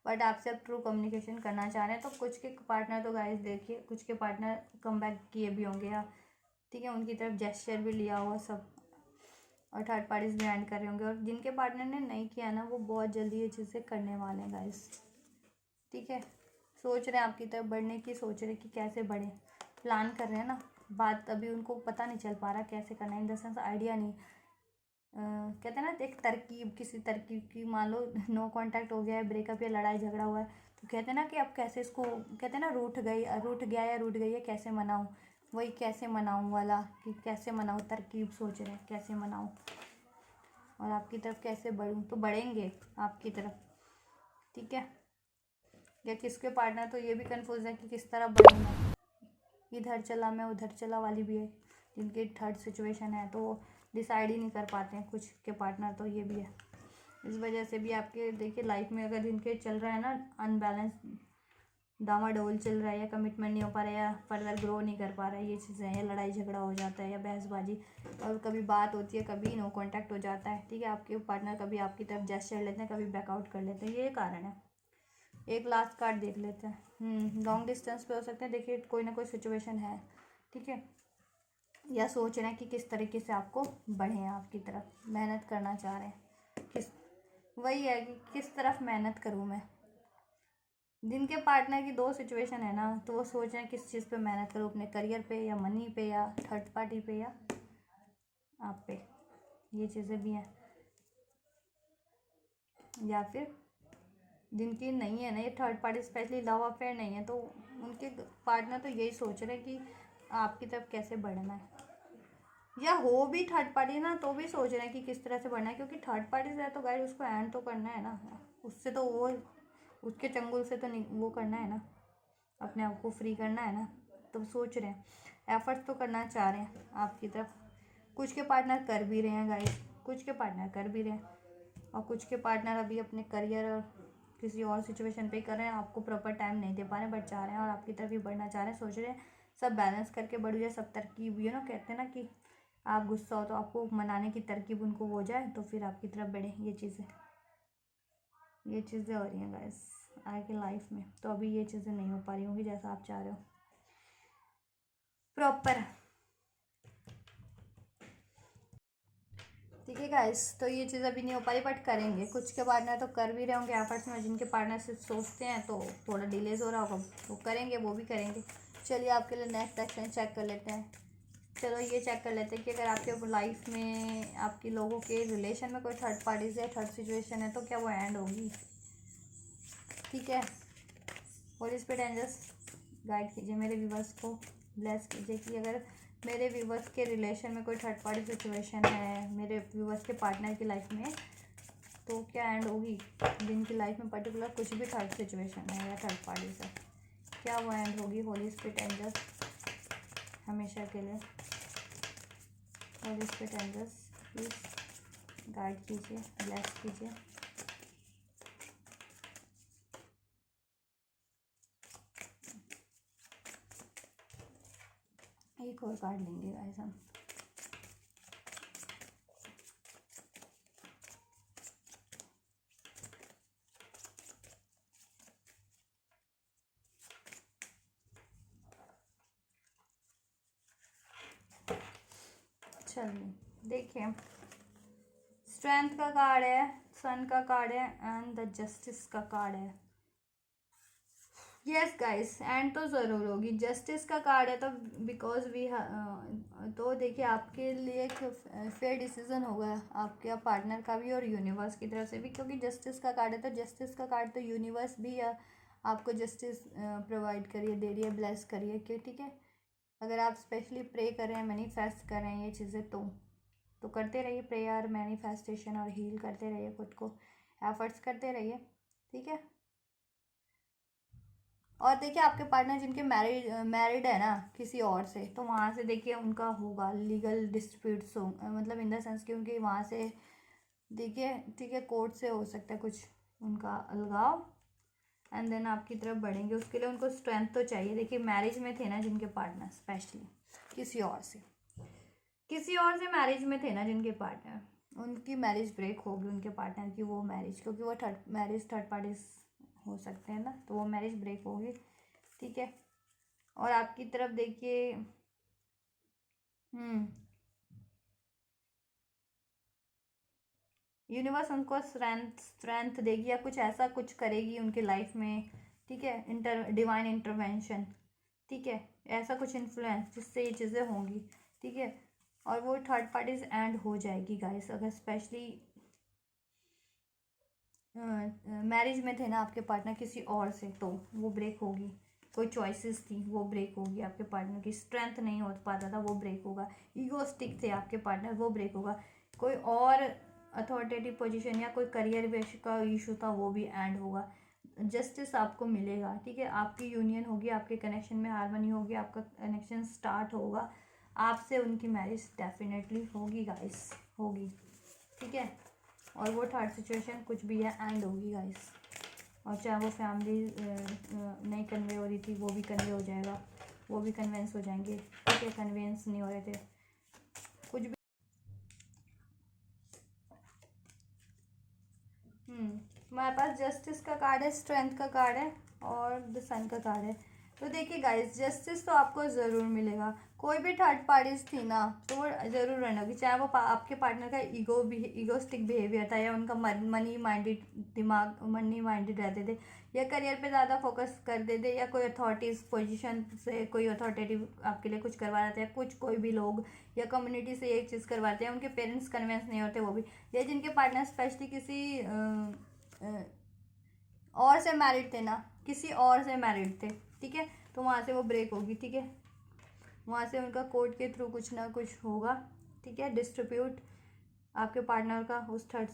बट आपसे अब ट्रू कम्युनिकेशन करना चाह रहे हैं। तो कुछ के पार्टनर तो गाइस देखिए, कुछ के पार्टनर कम बैक किए भी होंगे, या ठीक है, उनकी तरफ जेस्चर भी लिया हुआ सब, और थर्ड पार्टीज भी एंड कर रहे होंगे, और जिनके पार्टनर ने नहीं किया ना, वो बहुत जल्दी ये चीज़ें करने वाले हैं गाइस, ठीक है। सोच रहे हैं आपकी तरफ बढ़ने की, सोच रहे कि कैसे बढ़े, प्लान कर रहे हैं ना, बात अभी उनको पता नहीं चल पा रहा कैसे करना है, इन द सेंस आइडिया नहीं। कहते हैं ना, एक तरकीब, किसी तरकीब की, मान लो नो कांटेक्ट हो गया है, ब्रेकअप या लड़ाई झगड़ा हुआ है, तो कहते हैं ना कि अब कैसे इसको, कहते हैं ना, रूठ गया या रूठ गई है, कैसे मनाऊँ, वही कैसे मनाऊँ वाला, कि कैसे मनाऊँ, तरकीब सोच रहे हैं कैसे मनाऊँ, और आपकी तरफ कैसे बढ़ूँ, तो बढ़ेंगे आपकी तरफ, ठीक है। या किसके पार्टनर तो ये भी कंफ्यूज है कि किस तरह बढ़ूँ मैं, इधर चला मैं उधर चला वाली भी है, जिनकी थर्ड सिचुएशन है, तो वो डिसाइड ही नहीं कर पाते हैं कुछ के पार्टनर, तो ये भी है। इस वजह से भी आपके देखिए लाइफ में अगर जिनके चल रहा है ना अनबैलेंस, डामाडोल चल रहा है, या कमिटमेंट नहीं हो पा रहा है, या फर्दर ग्रो नहीं कर पा रहा है, ये चीज़ें हैं, या लड़ाई झगड़ा हो जाता है, या बहसबाजी, और कभी बात होती है, कभी नो कांटेक्ट हो जाता है, ठीक है। आपके पार्टनर कभी आपकी तरफ जेस्चर लेते हैं, कभी बैकआउट कर लेते हैं, ये कारण है। एक लास्ट कार्ड देख लेते हैं। लॉन्ग डिस्टेंस पे हो सकते हैं, देखिए कोई ना कोई सिचुएशन है, ठीक है, या सोच रहे हैं कि किस तरीके से आपको बढ़े, आपकी तरफ मेहनत करना चाह रहे हैं, किस, वही है कि किस तरफ मेहनत करूँ मैं। जिनके पार्टनर की दो सिचुएशन है ना, तो वो सोच रहे हैं किस चीज़ पे मेहनत करूँ, अपने करियर पे, या मनी पे, या थर्ड पार्टी पे, या आप पे, ये चीज़ें भी हैं। या फिर जिनकी नहीं है ना ये third party, specially love affair नहीं है, तो उनके पार्टनर तो यही सोच रहे हैं कि आपकी तरफ कैसे बढ़ना है, या हो भी थर्ड पार्टी ना तो भी सोच रहे हैं कि किस तरह से बढ़ना है, क्योंकि थर्ड पार्टी से है तो गाइड उसको एंड तो करना है ना, उससे तो वो उसके चंगुल से तो नहीं वो करना है ना, अपने आप को फ्री करना है ना, तो सोच रहे हैं, एफर्ट्स तो करना चाह रहे हैं आपकी तरफ। कुछ के पार्टनर कर भी रहे हैं गाइस, कुछ के पार्टनर कर भी रहे हैं, और कुछ के पार्टनर अभी अपने करियर और किसी और सिचुएशन पे कर रहे हैं, आपको प्रॉपर टाइम नहीं दे पा रहे हैं, बट चाह रहे हैं और आपकी तरफ भी बढ़ना चाह रहे हैं, सोच रहे हैं सब बैलेंस करके बढ़ जाए, सब तरकीब, कहते हैं ना कि आप गुस्सा हो तो आपको मनाने की तरकीब उनको हो जाए, तो फिर आपकी तरफ बढ़े। ये चीज़ें हो रही हैं गाइस आगे लाइफ में, तो अभी ये चीज़ें नहीं हो पा रही होंगी जैसा आप चाह रहे हो प्रॉपर, ठीक है गाइस। तो ये चीज़ अभी नहीं हो पा रही, बट करेंगे। कुछ के पार्टनर तो कर भी रहे होंगे एफर्ट्स में, जिनके पार्टनर सिर्फ सोचते हैं तो थोड़ा डिलेज हो रहा होगा, वो करेंगे, वो भी करेंगे। चलिए आपके लिए नेक्स्ट एक्शन चेक कर लेते हैं। चलो ये चेक कर लेते हैं कि अगर आपके लाइफ में आपके लोगों के रिलेशन में कोई थर्ड पार्टी से थर्ड सिचुएशन है तो क्या वो एंड होगी, ठीक है। होली स्पिरिट एंजल्स गाइड कीजिए मेरे व्यूवर्स को, ब्लेस कीजिए कि अगर मेरे व्यूवर्स के रिलेशन में कोई थर्ड पार्टी सिचुएशन है, मेरे व्यूवर्स के पार्टनर की लाइफ में, तो क्या एंड होगी। जिनकी लाइफ में पर्टिकुलर कुछ भी थर्ड सिचुएशन है या थर्ड पार्टी से, क्या वो एंड होगी। होली स्पिरिट एंजल्स हमेशा के लिए, holy spirit angels please guide कीजिए, ब्लेस कीजिए। एक और कार्ड लेंगे गाइस हम। चलिए देखिए, स्ट्रेंथ का कार्ड है, सन का कार्ड है, एंड द जस्टिस का कार्ड है। यस गाइस, एंड तो ज़रूर होगी। जस्टिस का कार्ड है तो बिकॉज वी तो देखिए आपके लिए एक फेयर डिसीजन होगा आपके पार्टनर का भी और यूनिवर्स की तरफ से भी, क्योंकि जस्टिस का कार्ड है तो जस्टिस का कार्ड तो यूनिवर्स भी आपको जस्टिस प्रोवाइड करिए, दे रही है, ब्लेस करिए कि ठीक है। अगर आप स्पेशली प्रे कर रहे हैं, मैनिफेस्ट कर रहे हैं ये चीज़ें, तो करते रहिए प्रेयर, मैनिफेस्टेशन, और हील करते रहिए खुद को, एफर्ट्स करते रहिए, ठीक है। और देखिए आपके पार्टनर जिनके मैरिड है ना किसी और से, तो वहाँ से देखिए उनका होगा लीगल डिस्प्यूट्स हो, मतलब इन द सेंस कि उनके वहाँ से देखिए, ठीक है, कोर्ट से हो सकता है कुछ उनका अलगाव, एंड देन आपकी तरफ बढ़ेंगे। उसके लिए उनको स्ट्रेंथ तो चाहिए। देखिए मैरिज में थे ना जिनके पार्टनर, स्पेशली किसी और से मैरिज में थे ना जिनके पार्टनर, उनकी मैरिज ब्रेक होगी, उनके पार्टनर की वो मैरिज, क्योंकि वो थर्ड पार्टी हो सकते हैं ना, तो वो मैरिज ब्रेक होगी, ठीक है। और आपकी तरफ देखिए यूनिवर्स उनको स्ट्रेंथ देगी, या कुछ ऐसा कुछ करेगी उनकी लाइफ में, ठीक है, डिवाइन इंटरवेंशन, ठीक है, ऐसा कुछ इन्फ्लुएंस जिससे ये चीज़ें होंगी, ठीक है। और वो थर्ड पार्टीज एंड हो जाएगी गाइस, अगर स्पेशली मैरिज में थे ना आपके पार्टनर किसी और से, तो वो ब्रेक होगी। कोई चॉइसेस थी वो ब्रेक होगी, आपके पार्टनर की स्ट्रेंथ नहीं हो पाता था वो ब्रेक होगा, ईगोस्टिक थे आपके पार्टनर वो ब्रेक होगा, कोई और अथॉरिटेटिव पोजीशन या कोई करियर बेस का इशू था वो भी एंड होगा। जस्टिस आपको मिलेगा, ठीक है, आपकी यूनियन होगी, आपके कनेक्शन में हार्मनी होगी, आपका कनेक्शन स्टार्ट होगा, आपसे उनकी मैरिज डेफिनेटली होगी गाइस, होगी, ठीक है। और वो थर्ड सिचुएशन कुछ भी है एंड होगी गाइस। और चाहे वो फैमिली नहीं कन्वे हो रही थी वो भी कन्वे हो जाएगा, वो भी कन्वेंस हो जाएंगे। ठीक है, कन्वेंस नहीं हो रहे थे कुछ भी। हमारे पास जस्टिस का कार्ड है, स्ट्रेंथ का कार्ड है और द सन का कार्ड है। तो देखिए गाइस, जस्टिस तो आपको ज़रूर मिलेगा। कोई भी थर्ड पार्टीज थी ना तो वो ज़रूर रहने होगी, चाहे वो आपके पार्टनर का ईगोस्टिक बिहेवियर था, या उनका मनी माइंडेड दिमाग, मनी माइंडेड रहते थे, या करियर पे ज़्यादा फोकस कर देते, या कोई अथॉरिटीज़ पोजीशन से कोई अथॉरिटेटिव आपके लिए कुछ करवा रहा था, या कुछ कोई भी लोग या कम्युनिटी से एक चीज़ करवाते हैं, उनके पेरेंट्स कन्विंस नहीं होते वो भी, या जिनके पार्टनर स्पेशली किसी और से मैरिड थे ना, किसी और से मैरिड थे। ठीक है, तो वहाँ से वो ब्रेक होगी। ठीक है, वहाँ से उनका कोर्ट के थ्रू कुछ ना कुछ होगा। ठीक है, डिस्ट्रीब्यूट आपके पार्टनर का उस थर्ड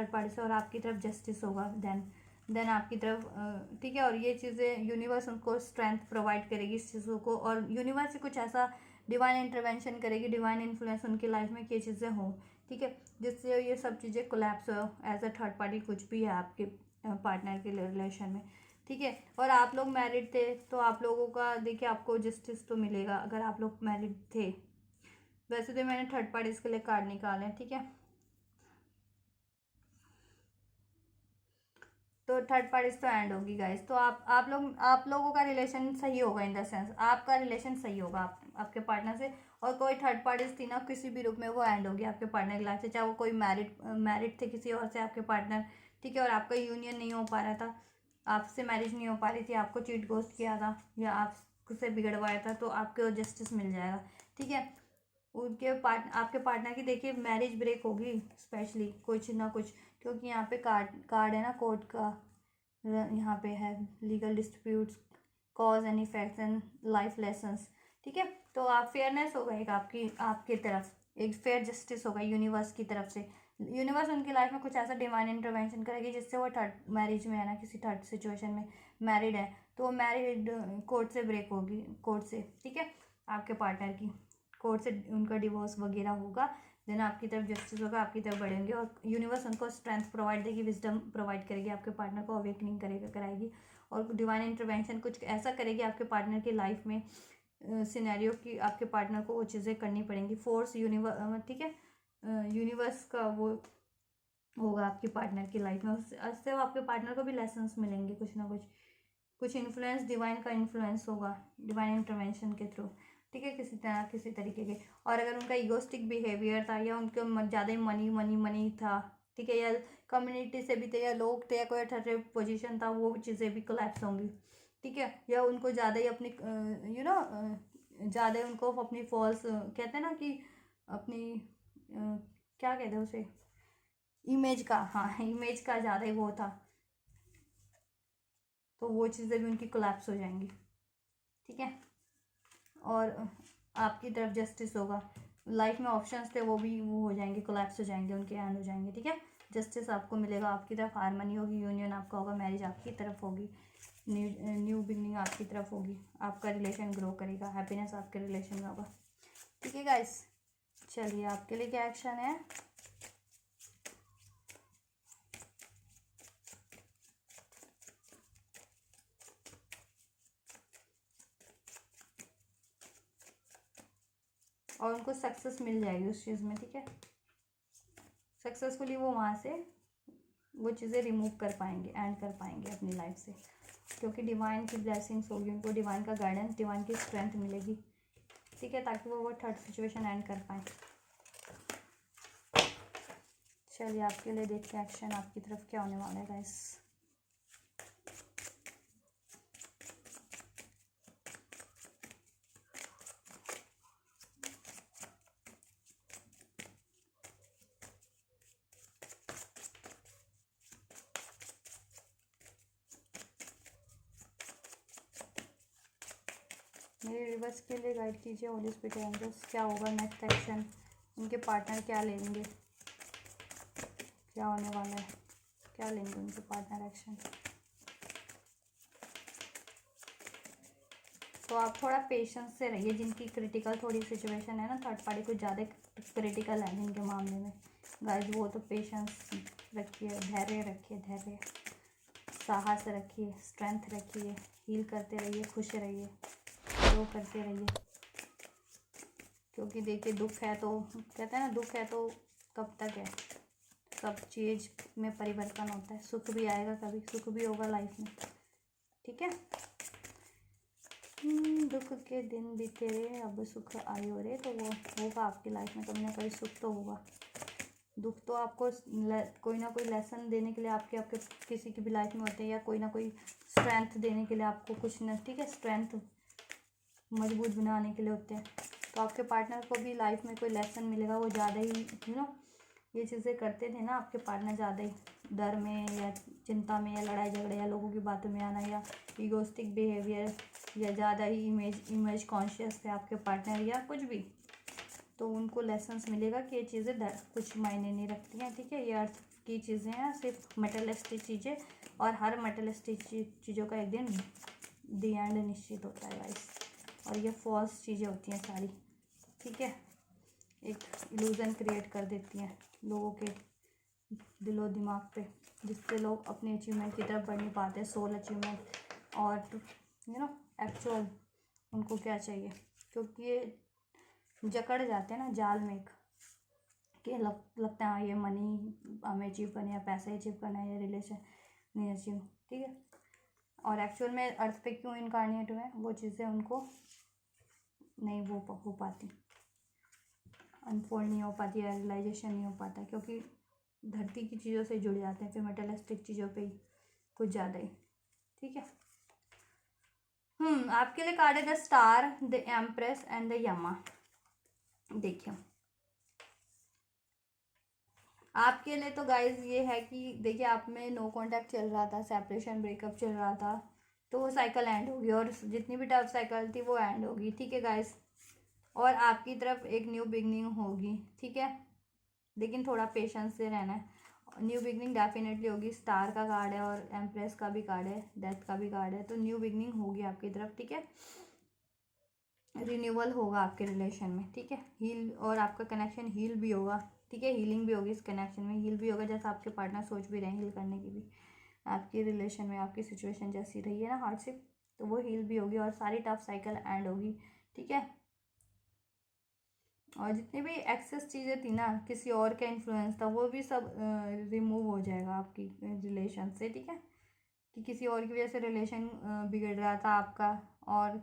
पार्टी से, और आपकी तरफ जस्टिस होगा देन आपकी तरफ। ठीक है, और ये चीज़ें यूनिवर्स उनको स्ट्रेंथ प्रोवाइड करेगी इस चीज़ों को, और यूनिवर्स से कुछ ऐसा डिवाइन इंटरवेंशन करेगी, डिवाइन इन्फ्लुएंस उनकी लाइफ में कि ये चीज़ें हों। ठीक है, जिससे ये सब चीज़ें कोलैप्स हो एज अ थर्ड पार्टी कुछ भी है आपके पार्टनर के रिलेशन में। ठीक है, और आप लोग मैरिड थे तो आप लोगों का देखिए आपको जस्टिस तो मिलेगा अगर आप लोग मैरिड थे। वैसे तो मैंने थर्ड पार्टीज के लिए कार्ड निकाले हैं। ठीक है, तो थर्ड पार्टीज तो एंड होगी गाइस। तो आप लोगों का रिलेशन सही होगा, इन द सेंस आपका रिलेशन सही होगा आपके पार्टनर से। और कोई थर्ड पार्टीज थी ना किसी भी रूप में, वो एंड होगी आपके पार्टनर की लाइफ से, चाहे वो कोई मैरिड थे किसी और से आपके पार्टनर। ठीक है, और आपका यूनियन नहीं हो पा रहा था, आपसे मैरिज नहीं हो पा रही थी, आपको चीट घोस्ट किया था या आपसे बिगड़वाया था, तो आपको जस्टिस मिल जाएगा। ठीक है, आपके पार्टनर की देखिए मैरिज ब्रेक होगी स्पेशली कुछ ना कुछ, क्योंकि यहाँ पे कार्ड है ना कोर्ट का, यहाँ पे है legal disputes, cause and effects and life lessons. ठीक है, तो आप फेयरनेस होगा एक आपकी तरफ, एक फेयर जस्टिस होगा यूनिवर्स की तरफ से। यूनिवर्स उनकी लाइफ में कुछ ऐसा डिवाइन इंटरवेंशन करेगी जिससे वो थर्ड मैरिज में है ना, किसी थर्ड सिचुएशन में मैरिड है, तो वो मैरिड कोर्ट से ब्रेक होगी, कोर्ट से। ठीक है, आपके पार्टनर की कोर्ट से उनका डिवोर्स वगैरह होगा, देन आपकी तरफ जस्टिस होगा, आपकी तरफ बढ़ेंगे, और यूनिवर्स उनको स्ट्रेंथ प्रोवाइड देगी, विजडम प्रोवाइड करेगी, आपके पार्टनर को अवेकनिंग कराएगी, और डिवाइन इंटरवेंशन कुछ ऐसा करेगी आपके पार्टनर की लाइफ में सिनेरियो की आपके पार्टनर को वो चीज़ें करनी पड़ेंगी, फोर्स यूनिवर्स। ठीक है, यूनिवर्स का वो होगा आपके पार्टनर की लाइफ में, उससे आपके पार्टनर को भी लेसन्स मिलेंगे कुछ ना कुछ इन्फ्लुएंस, डिवाइन का इन्फ्लुएंस होगा डिवाइन इंटरवेंशन के थ्रू। ठीक है, किसी तरीके के। और अगर उनका ईगोस्टिक बिहेवियर था, या उनके ज़्यादा ही मनी मनी मनी था, ठीक है, या कम्युनिटी से भी थे, या लोग थे, या कोई अथॉरिटी पोजीशन था, वो चीज़ें भी कोलैप्स होंगी। ठीक है, या उनको ज़्यादा ही अपनी ज़्यादा उनको अपनी फॉल्स कहते हैं ना कि अपनी क्या कहते हैं उसे, इमेज का, हाँ इमेज का ज़्यादा ही वो था, तो वो चीज़ें भी उनकी कोलैप्स हो जाएंगी। ठीक है, और आपकी तरफ जस्टिस होगा, लाइफ में ऑप्शंस थे वो भी वो हो जाएंगे, कोलैप्स हो जाएंगे, उनके एंड हो जाएंगे। ठीक है, जस्टिस आपको मिलेगा, आपकी तरफ हारमनी होगी, यूनियन आपका होगा, मैरिज आपकी तरफ होगी, न्यू बिगनिंग आपकी तरफ होगी, आपका रिलेशन ग्रो करेगा, हैप्पीनेस आपके रिलेशन में होगा। ठीक है गाइस, चलिए आपके लिए क्या एक्शन है। और उनको सक्सेस मिल जाएगी उस चीज़ में। ठीक है, सक्सेसफुली वो वहाँ से वो चीज़ें रिमूव कर पाएंगे, एंड कर पाएंगे अपनी लाइफ से, क्योंकि डिवाइन की ब्लेसिंग्स होगी, उनको डिवाइन का गाइडेंस, डिवाइन की स्ट्रेंथ मिलेगी। ठीक है, ताकि वो थर्ड सिचुएशन एंड कर पाए। चलिए आपके लिए देखते हैं एक्शन आपकी तरफ क्या होने वाला है गाइस। मेरे रिवर्स के लिए गाइड कीजिए होली स्पिरिट एंजल्स, क्या होगा नेक्स्ट एक्शन, उनके पार्टनर क्या लेंगे, क्या होने वाला है, क्या लेंगे उनके पार्टनर एक्शन। तो आप थोड़ा पेशेंस से रहिए, जिनकी क्रिटिकल थोड़ी सिचुएशन है ना, थर्ड पार्टी कुछ ज़्यादा क्रिटिकल है जिनके मामले में, गाइस वो तो पेशेंस रखिए, धैर्य रखिए, धैर्य, साहस रखिए, स्ट्रेंथ रखिए, हील करते रहिए, खुश रहिए, ग्रो करते रहिए। क्योंकि देखिए दुख है तो कहते हैं ना, दुख है तो कब तक है, सब चीज़ में परिवर्तन होता है। सुख भी आएगा, कभी सुख भी होगा लाइफ में, ठीक है। दुख के दिन बीते रे, अब सुख आयो रे, तो वो होगा आपकी लाइफ में, कभी ना कभी सुख तो होगा। दुख तो आपको कोई ना कोई लेसन देने के लिए आपके आपके किसी की भी लाइफ में होते हैं, या कोई ना कोई स्ट्रेंथ देने के लिए आपको कुछ न, ठीक है, स्ट्रेंथ मजबूत बनाने के लिए होते हैं। तो आपके पार्टनर को भी लाइफ में कोई लेसन मिलेगा, वो ज़्यादा ही ये चीज़ें करते थे ना आपके पार्टनर, ज़्यादा ही डर में या चिंता में या लड़ाई झगड़े या लोगों की बातों में आना या ईगोस्टिक बिहेवियर या ज़्यादा ही इमेज कॉन्शियस थे आपके पार्टनर या कुछ भी, तो उनको लेसन्स मिलेगा कि ये चीज़ें कुछ मायने नहीं रखती हैं, ठीक है। ये अर्थ की चीज़ें हैं, सिर्फ मेटलिस्टिक चीज़ें, और हर मेटलिस्टिक चीज़ों का एक दिन दी एंड निश्चित होता है गाइस, और ये फॉल्स चीज़ें होती हैं सारी, ठीक है। एक इल्यूज़न क्रिएट कर देती हैं लोगों के दिलो दिमाग पे, जिससे लोग अपने अचीवमेंट की तरफ बढ़ नहीं पाते, सोल अचीवमेंट और एक्चुअल उनको क्या चाहिए, क्योंकि ये जकड़ जाते हैं ना जाल में एक, कि लगता है हाँ ये मनी हमें अचीव करना है, पैसे अचीव करना है, या रिलेशन नहीं अचीव, ठीक है। और एक्चुअल में अर्थ पे क्यों इनकारनेट हुए हैं, वो चीज़ें उनको नहीं वो हो पाती, अनफोल्ड नहीं हो पाती, या रियलाइजेशन नहीं हो पाता, क्योंकि धरती की चीज़ों से जुड़ जाते हैं, फिर मेटलिस्टिक चीज़ों पे ही कुछ ज़्यादा ही, ठीक है। आपके लिए कार्ड है the star, the empress and the यमा। देखिए आपके लिए तो गाइज ये है कि देखिए आप में नो कांटेक्ट चल रहा था, सेपरेशन ब्रेकअप चल रहा था, तो वो साइकिल एंड होगी, और जितनी भी टफ साइकिल थी वो एंड होगी, ठीक है गाइज। और आपकी तरफ एक न्यू बिगनिंग होगी, ठीक है, लेकिन थोड़ा पेशेंस से रहना है। न्यू बिगनिंग डेफिनेटली होगी, स्टार का कार्ड है और एम्प्रेस का भी कार्ड है, डेथ का भी कार्ड है, तो न्यू बिगनिंग होगी आपकी तरफ, ठीक है। रिन्यूअल होगा आपके रिलेशन में, ठीक है। हील, और आपका कनेक्शन हील भी होगा, ठीक है, हीलिंग भी होगी इस कनेक्शन में, हील भी होगा, जैसा आपके पार्टनर सोच भी रहे हैं हील करने की भी, आपकी रिलेशन में आपकी सिचुएशन जैसी रही है ना हार्डशिप, तो वो हील भी होगी, और सारी टफ साइकिल एंड होगी, ठीक है। और जितनी भी एक्सेस चीज़ें थी ना, किसी और का इन्फ्लुएंस था, वो भी सब रिमूव हो जाएगा आपकी रिलेशन से, ठीक है, कि किसी और की वजह से रिलेशन बिगड़ रहा था आपका, और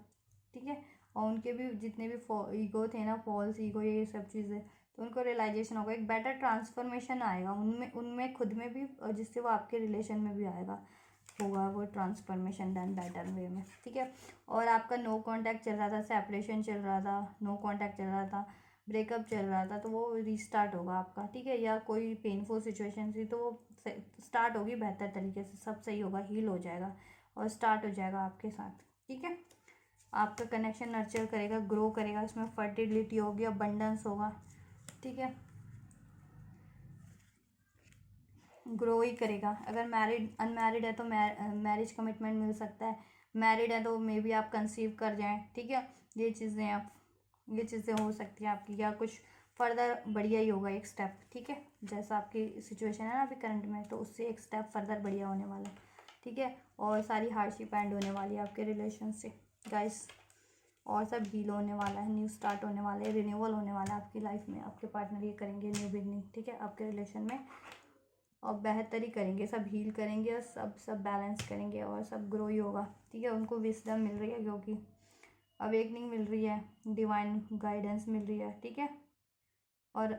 ठीक है, और उनके भी जितने भी ईगो थे ना, फॉल्स ईगो, ये सब चीज़ें, तो उनको रियलाइजेशन होगा, एक बेटर ट्रांसफॉर्मेशन आएगा उनमें उनमें खुद में भी, और जिससे वो आपके रिलेशन में भी आएगा, होगा वो ट्रांसफॉर्मेशन डन बेटर वे में, ठीक है। और आपका नो कांटेक्ट चल रहा था, सेपरेशन चल रहा था, नो कांटेक्ट चल रहा था, ब्रेकअप चल रहा था, तो वो रीस्टार्ट होगा आपका, ठीक है, या कोई पेनफुल सिचुएशन थी तो वो स्टार्ट होगी बेहतर तरीके से, सब सही होगा, हील हो जाएगा और स्टार्ट हो जाएगा आपके साथ, ठीक है। आपका कनेक्शन नर्चर करेगा, ग्रो करेगा, इसमें फर्टिलिटी होगी, अबंडेंस होगा, ठीक है, ग्रो ही करेगा। अगर अनमैरिड है तो मैरिज कमिटमेंट मिल सकता है, मैरिड है तो मे बी आप कंसीव कर जाएं, ठीक है। ये चीज़ें हो सकती हैं आपकी, या कुछ फर्दर बढ़िया ही होगा एक स्टेप, ठीक है, जैसा आपकी सिचुएशन है ना अभी करंट में, तो उससे एक स्टेप फर्दर बढ़िया होने वाला है, ठीक है। और सारी हार्डशिप एंड होने वाली है आपके रिलेशन से गाइस, और सब हील होने वाला है, न्यू स्टार्ट होने वाला है, रिन्यूअल होने वाला है आपकी लाइफ में, आपके पार्टनर ये करेंगे न्यू बिगनिंग, ठीक है, आपके रिलेशन में, और बेहतर ही करेंगे, सब हील करेंगे, और सब बैलेंस करेंगे, और सब ग्रो ही होगा, ठीक है। उनको विजडम मिल रही है, क्योंकि अवेकनिंग मिल रही है, डिवाइन गाइडेंस मिल रही है, ठीक है। और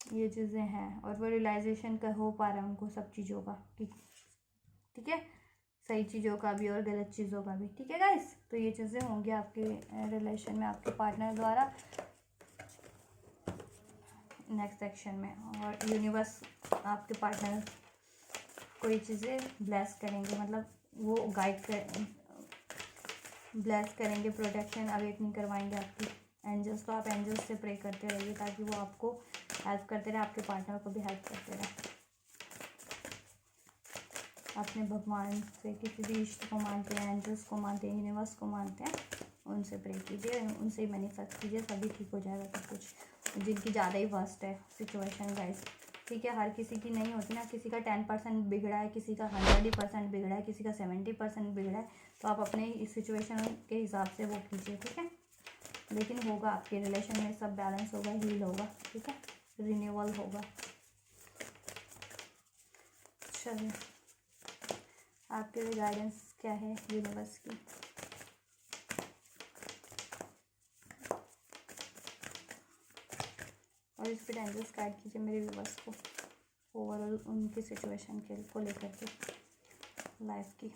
ये चीज़ें हैं, और वो रियलाइजेशन का हो पा रहा है उनको सब चीज़ों का, ठीक है, सही चीज़ों का भी और गलत चीज़ों का भी, ठीक है गाइस। तो ये चीज़ें होंगी आपके रिलेशन में आपके पार्टनर द्वारा नेक्स्ट सेक्शन में, और यूनिवर्स आपके पार्टनर को ये चीज़ें ब्लेस करेंगे, मतलब वो गाइड कर ब्लेस करेंगे, प्रोटेक्शन अवेकनिंग करवाएंगे आपकी एंजल्स, तो आप एंजल्स से प्रे करते रहिए, ताकि वो आपको हेल्प करते रहे, आपके पार्टनर को भी हेल्प करते रहे। अपने भगवान से, किसी भी इष्ट को मानते हैं, एंजल्स को मानते हैं, यूनिवर्स को मानते हैं, उनसे प्रे कीजिए, उनसे ही मैनिफेस्ट कीजिए, सभी ठीक हो जाएगा सब कुछ। जिनकी ज़्यादा ही वर्स्ट है सिचुएशन गाइस, ठीक है। हर किसी की नहीं होती ना, किसी का 10% बिगड़ा है, किसी का 100% बिगड़ा है, किसी का 70% बिगड़ा है। तो आप अपने इस सिचुएशन के हिसाब से वो कीजिए, ठीक है। लेकिन होगा, आपके रिलेशन में सब बैलेंस होगा, हील होगा, ठीक है, रिन्यूअल होगा। चलिए, आपके लिए गाइडेंस क्या है यूनिवर्स की? और इस पर एंजल्स गाइड कीजिए मेरे व्यूवर्स को ओवरऑल उनकी सिचुएशन के को लेकर के लाइफ की।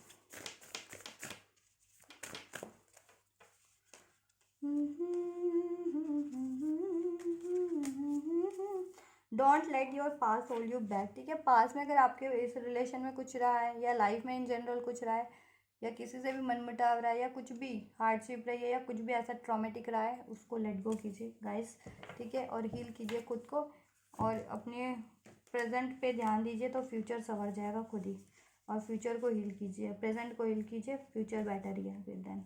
Don't let your pass hold you back, ठीक है। पास में अगर आपके इस रिलेशन में कुछ रहा है या लाइफ में इन जनरल कुछ रहा है या किसी से भी मनमुटाव रहा है या कुछ भी हार्डशिप रही है या कुछ भी ऐसा ट्रॉमेटिक रहा है, उसको लेट गो कीजिए गाइस, ठीक है। और हील कीजिए खुद को और अपने प्रेजेंट पे ध्यान दीजिए, तो फ्यूचर संवर जाएगा खुद ही। और फ्यूचर को हील कीजिए, प्रेजेंट को हील कीजिए, फ्यूचर बेटर ही है फिर देन।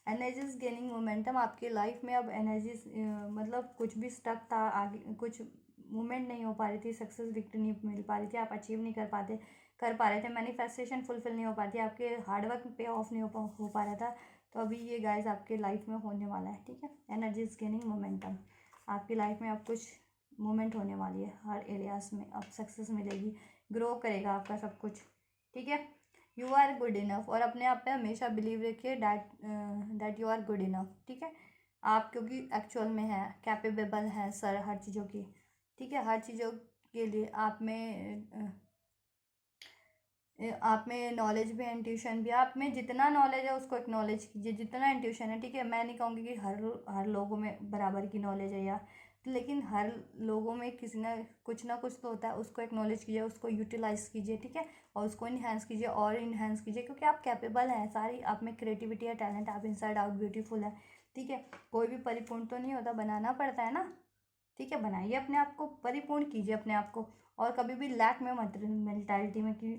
एनर्जीज गेनिंग मोमेंटम, आपकी लाइफ में अब एनर्जीज मतलब कुछ भी स्टक था, आगे कुछ मूवमेंट नहीं हो पा रही थी, सक्सेस विक्ट्री नहीं मिल पा रही थी, आप अचीव नहीं कर पा रहे थे, मैनिफेस्टेशन फुलफिल नहीं हो पा रही थी, आपके हार्डवर्क पे ऑफ नहीं हो पा रहा था, तो अभी ये गाइस आपके लाइफ में होने वाला है, ठीक है। एनर्जीज गेनिंग मोमेंटम, आपकी लाइफ में अब कुछ मूवमेंट होने वाली है, हर एरियाज में अब सक्सेस मिलेगी, ग्रो करेगा आपका सब कुछ, ठीक है। यू आर गुड इनफ, और अपने आप पे हमेशा बिलीव रखिए that you are good enough, ठीक है। आप क्योंकि एक्चुअल में है कैपेबल हैं सर हर चीज़ों की, ठीक है। हर चीज़ों के लिए आप में नॉलेज भी है, इंट्यूशन भी, आप में जितना नॉलेज है उसको एक्नॉलेज कीजिए, जितना इंट्यूशन है, ठीक है। मैं नहीं कहूँगी कि हर लोगों में बराबर की नॉलेज है या, लेकिन हर लोगों में किसी ना कुछ तो होता है, उसको एक्नॉलेज कीजिए, उसको यूटिलाइज कीजिए, ठीक है। और उसको इन्हेंस कीजिए और इन्हेंस कीजिए, क्योंकि आप कैपेबल हैं, सारी आप में क्रिएटिविटी है, टैलेंट, आप इनसाइड आउट ब्यूटीफुल है, ठीक है। कोई भी परिपूर्ण तो नहीं होता, बनाना पड़ता है ना, ठीक है। बनाइए अपने आप को, परिपूर्ण कीजिए अपने आप को, और कभी भी लैक में मत मेंटालिटी में कि,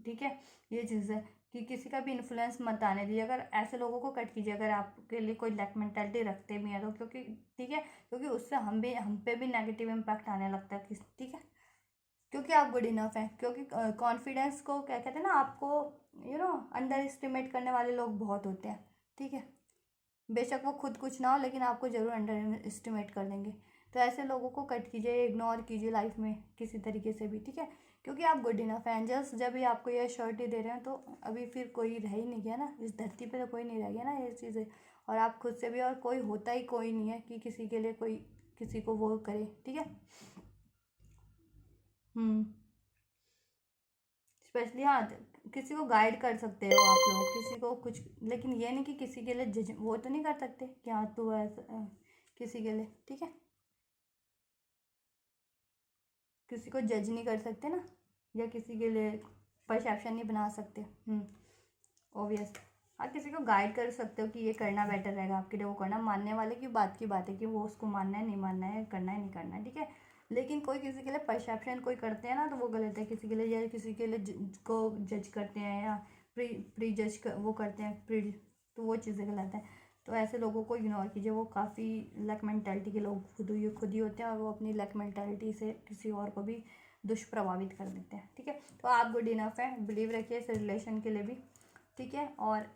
ठीक है। ये चीज़ है कि किसी का भी इन्फ्लुएंस मत आने दीजिए, अगर ऐसे लोगों को कट कीजिए अगर आपके लिए कोई लैक मेंटालिटी रखते भी हैं तो, क्योंकि ठीक है, क्योंकि उससे हम पे भी नेगेटिव इम्पैक्ट आने लगता है, ठीक है। क्योंकि आप गुड इनफ हैं, क्योंकि कॉन्फिडेंस को क्या कहते हैं ना, आपको अंडर एस्टिमेट करने वाले लोग बहुत होते हैं, ठीक है। बेशक वो खुद कुछ ना हो, लेकिन आपको ज़रूर अंडर एस्टिमेट कर देंगे, तो ऐसे लोगों को कट कीजिए, इग्नोर कीजिए लाइफ में किसी तरीके से भी, ठीक है। क्योंकि आप गुड इनफ हैं, जस्ट जब भी आपको ये श्योरिटी दे रहे हैं, तो अभी फिर कोई रह ही नहीं गया ना इस धरती पे, तो कोई नहीं रह गया ना ये चीज़ें, और आप खुद से भी, और कोई होता ही कोई नहीं है कि किसी के लिए कोई किसी को वो करे, ठीक है। स्पेशली हाँ, किसी को गाइड कर सकते हो आप लोग, किसी को कुछ, लेकिन ये नहीं कि किसी के लिए जज वो तो नहीं कर सकते कि हाँ तू ऐसा किसी के लिए, ठीक है। किसी को जज नहीं कर सकते ना, या किसी के लिए परसेप्शन नहीं बना सकते, ऑब्वियस। हाँ, किसी को गाइड कर सकते हो कि ये करना बेटर रहेगा आपके लिए, वो करना, मानने वाले की बात है कि वो उसको मानना है नहीं मानना है, करना है नहीं करना है, ठीक है। लेकिन कोई किसी के लिए परसेप्शन कोई करते हैं ना, तो वो गलत है, किसी के लिए, या किसी के लिए को जज करते हैं या प्री जज वो करते हैं प्री, तो वो चीज़ें गलत है। तो ऐसे लोगों को इग्नोर कीजिए, वो काफ़ी लक मेंटालिटी के लोग खुद ही होते हैं, और वो अपनी लक मेंटालिटी से किसी और को भी दुष्प्रभावित कर देते हैं, ठीक है। तो आप गुड इनफ है, बिलीव रखिए इस रिलेशन के लिए भी, ठीक है। और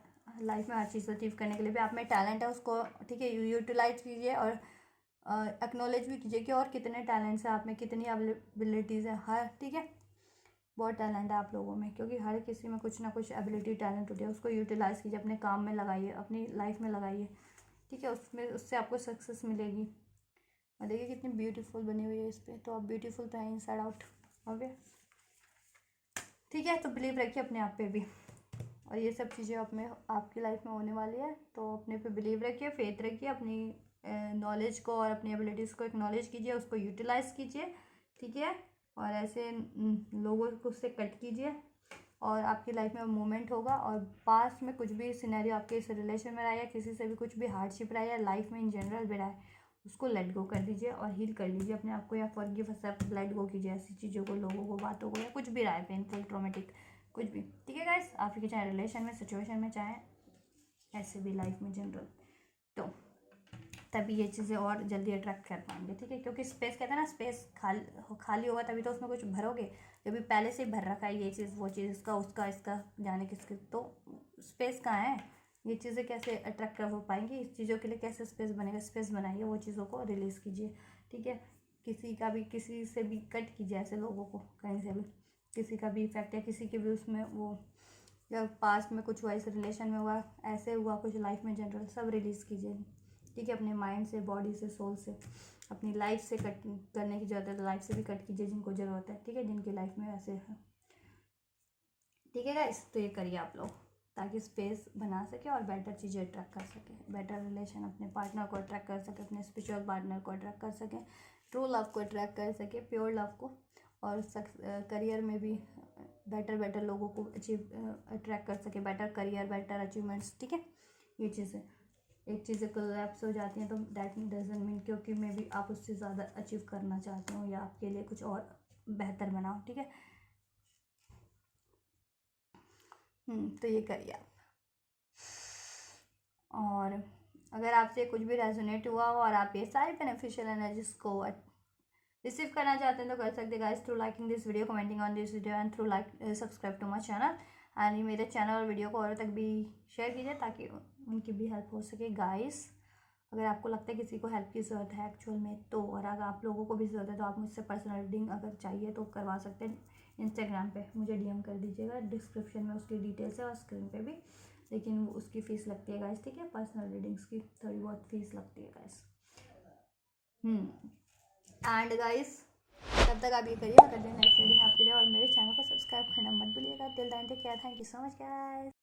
लाइफ में हर चीज़ अचीव करने के लिए भी आप में टैलेंट है, उसको ठीक है यूटिलाइज कीजिए, और एक्नॉलेज भी कीजिए कि और कितने टैलेंट्स हैं आप में, कितनी एबिलिटीज़ हैं, हर, ठीक है। बहुत टैलेंट है आप लोगों में, क्योंकि हर किसी में कुछ ना कुछ एबिलिटी टैलेंट होती है, उसको यूटिलाइज़ कीजिए, अपने काम में लगाइए, अपनी लाइफ में लगाइए, ठीक है। उससे आपको सक्सेस मिलेगी। और देखिए कितनी ब्यूटीफुल बनी हुई है इस पर, तो आप ब्यूटीफुल तो हैं इनसाइड आउट, ओके, ठीक है। तो बिलीव रखिए अपने आप पे भी, और ये सब चीज़ें आपकी लाइफ में होने वाली है, तो अपने पे बिलीव रखिए, फेथ रखिए, अपनी नॉलेज को और अपनी एबिलिटीज़ को एक्नॉलेज कीजिए, उसको यूटिलाइज़ कीजिए, ठीक है। और ऐसे लोगों को उससे कट कीजिए, और आपकी लाइफ में मूवमेंट होगा। और पास में कुछ भी सिनेरियो आपके इस रिलेशन में रहा है, या किसी से भी कुछ भी हार्डशिप रहा है, या लाइफ में इन जनरल भी रहा है, उसको लेट गो कर दीजिए और हील कर लीजिए अपने आप को, या फॉरगिव योरसेल्फ, लेट गो कीजिए ऐसी चीज़ों को, लोगों को, बातों को, या कुछ भी रहा है पेनफुल, ट्रॉमेटिक, कुछ भी, ठीक है गाइस। आपके चाहे रिलेशन में, सिचुएशन में, चाहे ऐसे भी लाइफ में जनरल, तो तभी ये चीज़ें और जल्दी अट्रैक्ट कर पाएंगे, ठीक है। क्योंकि स्पेस कहते हैं ना, स्पेस खाली होगा तभी तो उसमें कुछ भरोगे। जब भी पहले से ही भर रखा है ये चीज़ वो चीज़, इसका उसका इसका जाने किसके, तो स्पेस कहाँ है, ये चीज़ें कैसे अट्रैक्ट हो पाएंगी, इस चीज़ों के लिए कैसे स्पेस बनेगा। स्पेस बनाइए, वो चीज़ों को रिलीज़ कीजिए, ठीक है। किसी से भी कट कीजिए ऐसे लोगों को, कहीं से भी किसी का भी इफेक्ट है, किसी के भी उसमें वो, या पास्ट में कुछ हुआ, इस रिलेशन में हुआ, ऐसे हुआ कुछ लाइफ में जनरल, सब रिलीज़ कीजिए, ठीक है। अपने माइंड से, बॉडी से, सोल से, अपनी लाइफ से कट करने की ज़रूरत है तो लाइफ से भी कट कीजिए जिनको ज़रूरत है, ठीक है, जिनकी लाइफ में ऐसे है, ठीक है गाइस। तो ये करिए आप लोग, ताकि स्पेस बना सके और बेटर चीज़ें अट्रैक्ट कर सके, बेटर रिलेशन, अपने पार्टनर को अट्रैक्ट कर सके, अपने स्पिरिचुअल पार्टनर को अट्रैक्ट कर सके, ट्रू लव को अट्रैक्ट कर सके, प्योर लव को, और करियर में भी बेटर लोगों को अट्रैक्ट कर सके, बेटर करियर, बेटर अचीवमेंट्स, ठीक है। ये चीज़ें, एक चीज़ें कोलैप्स हो जाती हैं तो दैट डजंट मीन क्योंकि मे भी आप उससे ज़्यादा अचीव करना चाहते हो या आपके लिए कुछ और बेहतर बनाओ, ठीक है। तो ये करिए आप। और अगर आपसे कुछ भी रेजोनेट हुआ हो और आप ये सारी बेनिफिशियल एनर्जीज को रिसीव करना चाहते हैं तो कर सकते guys through liking this video, commenting on this video and through like subscribe to my channel. And मेरे चैनल और वीडियो को और तक भी शेयर कीजिए ताकि उनकी भी हेल्प हो सके गाइस। अगर आपको लगता है किसी को हेल्प की ज़रूरत है एक्चुअल में तो, और अगर आप लोगों को भी ज़रूरत है तो आप मुझसे पर्सनल रीडिंग अगर चाहिए तो करवा सकते हैं। इंस्टाग्राम पे मुझे डीएम कर दीजिएगा, डिस्क्रिप्शन में उसकी डिटेल्स है और स्क्रीन पे भी, लेकिन उसकी फ़ीस लगती है गाइस, ठीक है। पर्सनल रीडिंग्स की थोड़ी बहुत फीस लगती है गाइस। एंड गाइस तब तक आप ये करिए, मैं कर दें नेक्स्ट रीडिंग आपके लिए, और मेरे चैनल को सब्सक्राइब करना मत भूलिएगा। Till then take care, thank you so much guys.